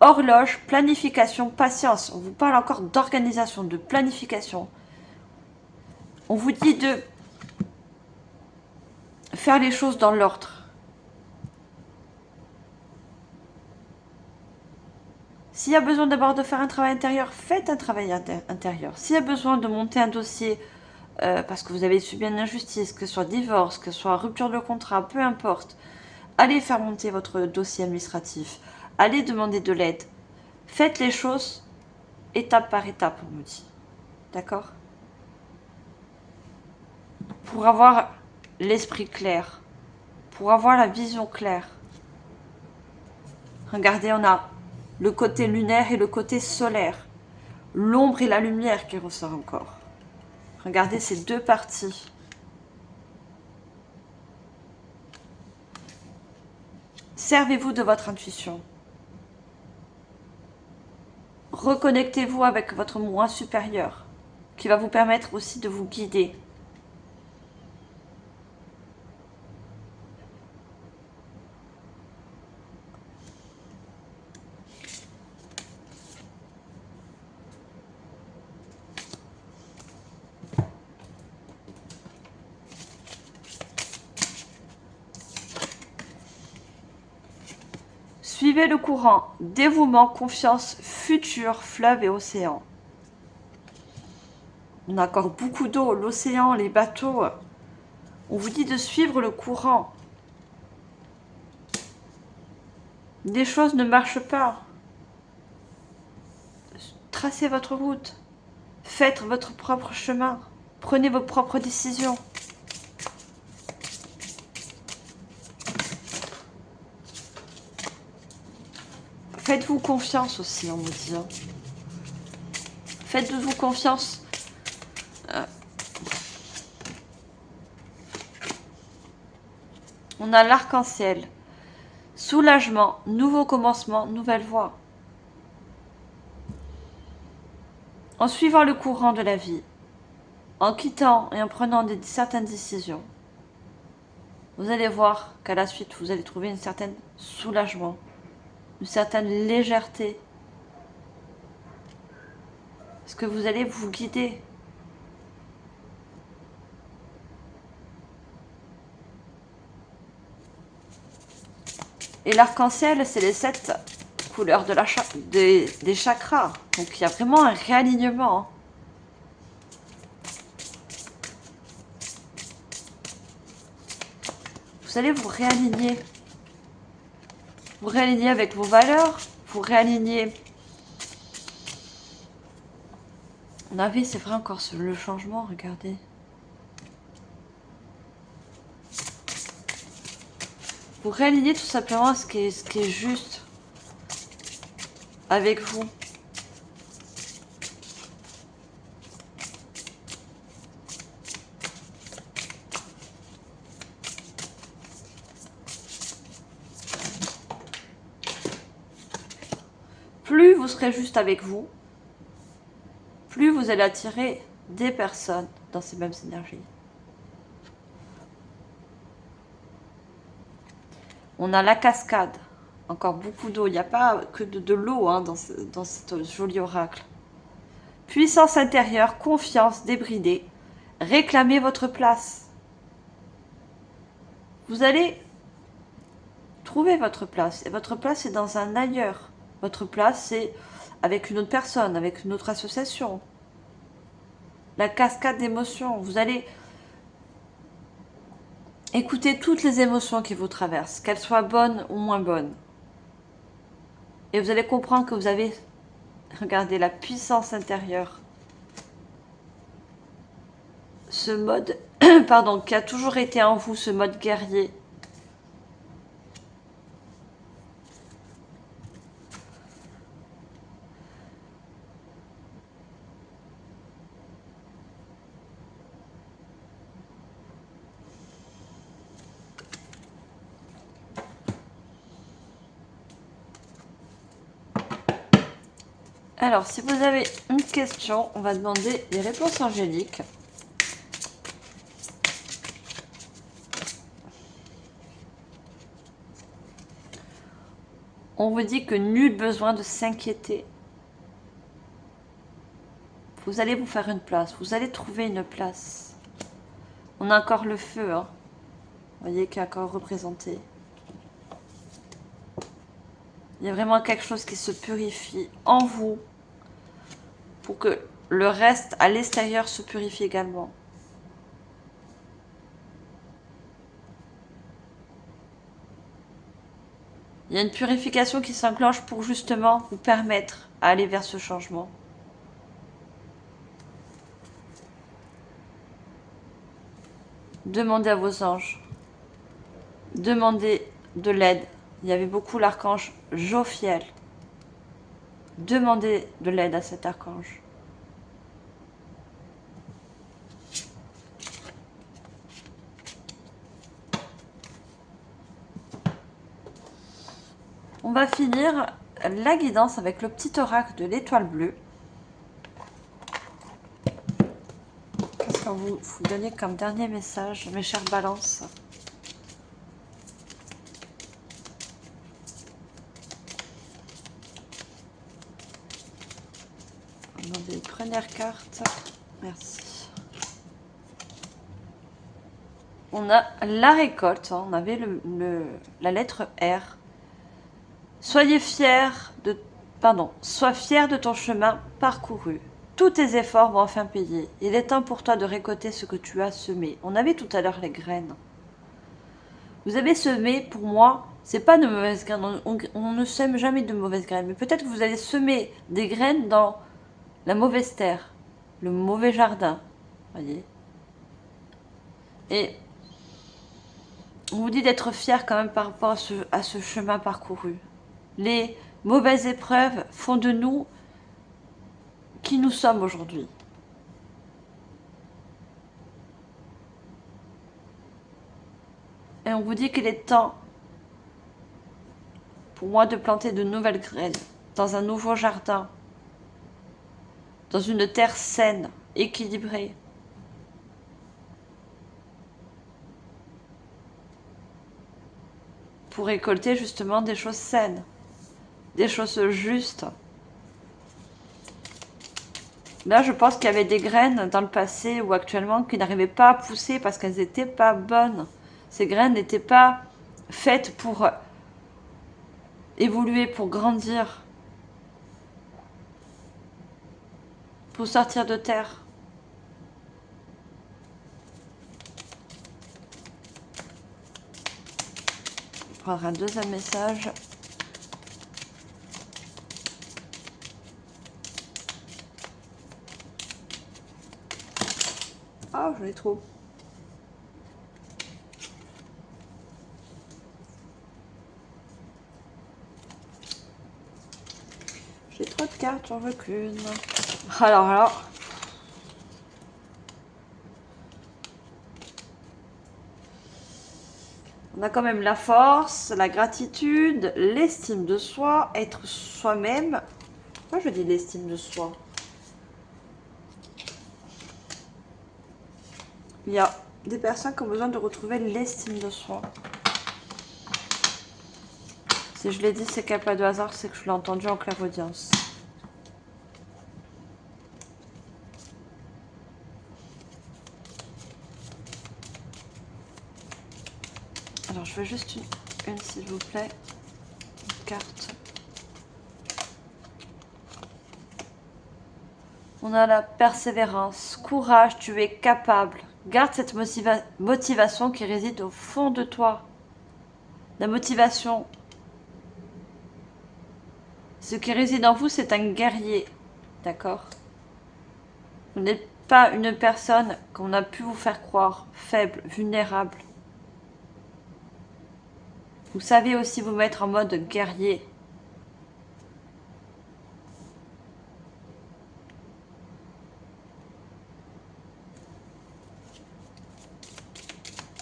Horloge, planification, patience. On vous parle encore d'organisation, de planification. On vous dit de faire les choses dans l'ordre. S'il y a besoin d'abord de faire un travail intérieur, faites un travail intérieur. S'il y a besoin de monter un dossier parce que vous avez subi une injustice, que ce soit divorce, que ce soit rupture de contrat, peu importe, allez faire monter votre dossier administratif. Allez demander de l'aide. Faites les choses étape par étape, on me dit. D'accord? Pour avoir l'esprit clair, pour avoir la vision claire. Regardez, on a le côté lunaire et le côté solaire. L'ombre et la lumière qui ressort encore. Regardez ces deux parties. Servez-vous de votre intuition. Reconnectez-vous avec votre moi supérieur, qui va vous permettre aussi de vous guider. Suivez le courant, dévouement, confiance, futur, fleuve et océan. On a encore beaucoup d'eau, l'océan, les bateaux. On vous dit de suivre le courant. Des choses ne marchent pas. Tracez votre route. Faites votre propre chemin. Prenez vos propres décisions. Faites-vous confiance aussi, on me dit. Hein. Faites-vous confiance. On a l'arc-en-ciel. Soulagement, nouveau commencement, nouvelle voie. En suivant le courant de la vie, en quittant et en prenant certaines décisions, vous allez voir qu'à la suite, vous allez trouver un certain soulagement, une certaine légèreté. Parce que vous allez vous guider. Et l'arc-en-ciel, c'est les 7 couleurs de des chakras. Donc il y a vraiment un réalignement. Hein. Vous allez vous réaligner. Vous réaligner avec vos valeurs. Vous réaligner. On avait, c'est vrai encore le changement, regardez. Vous réalignez tout simplement ce qui est juste avec vous. Plus vous serez juste avec vous, plus vous allez attirer des personnes dans ces mêmes énergies. On a la cascade, encore beaucoup d'eau. Il n'y a pas que de l'eau hein, dans ce joli oracle. Puissance intérieure, confiance débridée. Réclamez votre place. Vous allez trouver votre place. Et votre place est dans un ailleurs. Votre place, c'est avec une autre personne, avec une autre association. La cascade d'émotions. Vous allez écouter toutes les émotions qui vous traversent, qu'elles soient bonnes ou moins bonnes. Et vous allez comprendre que vous avez, regardez, la puissance intérieure. Ce mode, pardon, qui a toujours été en vous, ce mode guerrier. Alors, si vous avez une question, on va demander les réponses angéliques. On vous dit que nul besoin de s'inquiéter. Vous allez vous faire une place, vous allez trouver une place. On a encore le feu, hein. Vous voyez, qui est encore représenté. Il y a vraiment quelque chose qui se purifie en vous pour que le reste à l'extérieur se purifie également. Il y a une purification qui s'enclenche pour justement vous permettre à aller vers ce changement. Demandez à vos anges. Demandez de l'aide. Il y avait beaucoup l'archange Jophiel. Demandez de l'aide à cet archange. On va finir la guidance avec le petit oracle de l'étoile bleue. Qu'est-ce qu'on vous donnez comme dernier message, mes chères balances? Demandez une première carte. Merci. On a la récolte. Hein. On avait la lettre R. Sois fier de ton chemin parcouru. Tous tes efforts vont enfin payer. Il est temps pour toi de récolter ce que tu as semé. On avait tout à l'heure les graines. Vous avez semé, pour moi, c'est pas de mauvaises graines. On ne sème jamais de mauvaises graines. Mais peut-être que vous allez semer des graines dans la mauvaise terre, le mauvais jardin. Voyez. Et on vous dit d'être fier quand même par rapport à ce chemin parcouru. Les mauvaises épreuves font de nous qui nous sommes aujourd'hui. Et on vous dit qu'il est temps pour moi de planter de nouvelles graines dans un nouveau jardin, dans une terre saine, équilibrée. Pour récolter justement des choses saines, des choses justes. Là, je pense qu'il y avait des graines dans le passé ou actuellement qui n'arrivaient pas à pousser parce qu'elles n'étaient pas bonnes. Ces graines n'étaient pas faites pour évoluer, pour grandir, pour sortir de terre. Je vais prendre un deuxième message. Oh, j'en ai trop. J'ai trop de cartes, j'en veux qu'une. Alors là. On a quand même la force, la gratitude, l'estime de soi, être soi-même. Pourquoi je dis l'estime de soi? Il y a des personnes qui ont besoin de retrouver l'estime de soi. Si je l'ai dit, c'est qu'il n'y a pas de hasard, c'est que je l'ai entendu en clairaudience. Alors, je veux juste une s'il vous plaît. Une carte. On a la persévérance, courage, tu es capable. Garde cette motivation qui réside au fond de toi. La motivation. Ce qui réside en vous, c'est un guerrier. D'accord? Vous n'êtes pas une personne qu'on a pu vous faire croire faible, vulnérable. Vous savez aussi vous mettre en mode guerrier.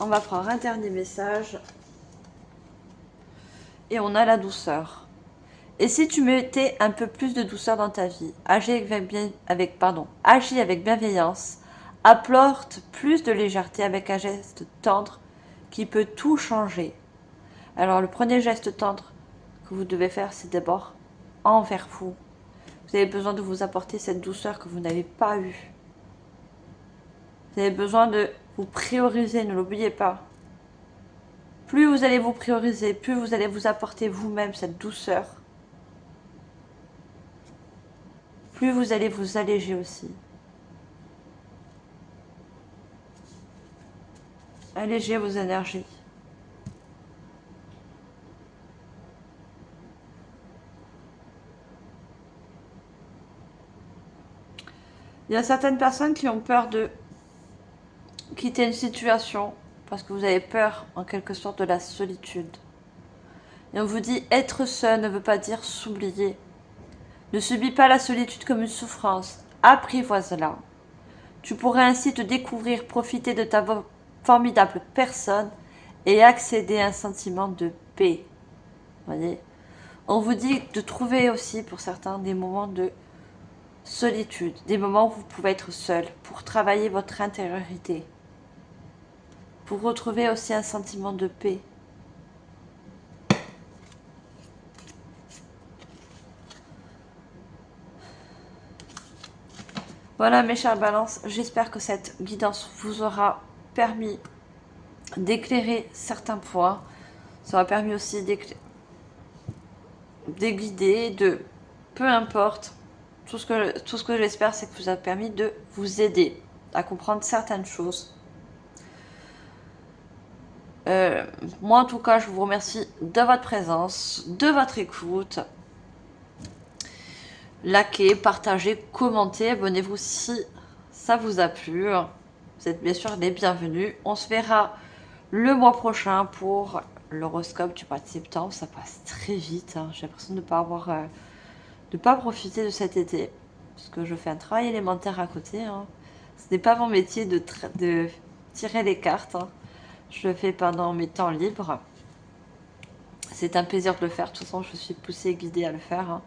On va prendre un dernier message. Et on a la douceur. Et si tu mettais un peu plus de douceur dans ta vie, agis avec bienveillance, apporte plus de légèreté avec un geste tendre qui peut tout changer. Alors le premier geste tendre que vous devez faire, c'est d'abord envers vous. Vous avez besoin de vous apporter cette douceur que vous n'avez pas eue. Vous avez besoin de vous prioriser, ne l'oubliez pas. Plus vous allez vous prioriser, plus vous allez vous apporter vous-même cette douceur, plus vous allez vous alléger aussi. Allégez vos énergies. Il y a certaines personnes qui ont peur de quitter une situation parce que vous avez peur en quelque sorte de la solitude. Et on vous dit être seul ne veut pas dire s'oublier. Ne subis pas la solitude comme une souffrance, apprivoise-la. Tu pourrais ainsi te découvrir, profiter de ta formidable personne et accéder à un sentiment de paix. Voyez, on vous dit de trouver aussi pour certains des moments de solitude, des moments où vous pouvez être seul pour travailler votre intériorité, pour retrouver aussi un sentiment de paix. Voilà mes chers balances, j'espère que cette guidance vous aura permis d'éclairer certains points. Ça aura permis aussi de guider, de peu importe. Tout ce que j'espère, c'est que vous a permis de vous aider à comprendre certaines choses. Moi, en tout cas, je vous remercie de votre présence, de votre écoute. Likez, partagez, commentez, abonnez-vous si ça vous a plu. Vous êtes bien sûr les bienvenus. On se verra le mois prochain pour l'horoscope du mois de septembre. Ça passe très vite. Hein. J'ai l'impression de ne pas profiter de cet été. Parce que je fais un travail élémentaire à côté. Hein. Ce n'est pas mon métier de tirer les cartes. Hein. Je le fais pendant mes temps libres. C'est un plaisir de le faire. De toute façon, je suis poussée et guidée à le faire. Hein.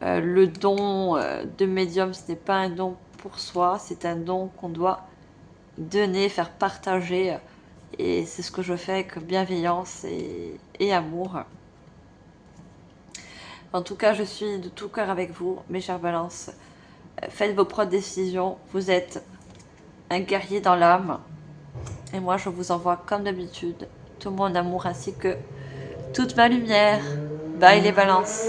Le don de médium, ce n'est pas un don pour soi. C'est un don qu'on doit donner, faire partager. Et c'est ce que je fais avec bienveillance et amour. En tout cas, je suis de tout cœur avec vous, mes chères balances. Faites vos propres décisions. Vous êtes un guerrier dans l'âme. Et moi, je vous envoie, comme d'habitude, tout mon amour ainsi que toute ma lumière. Bye les balances.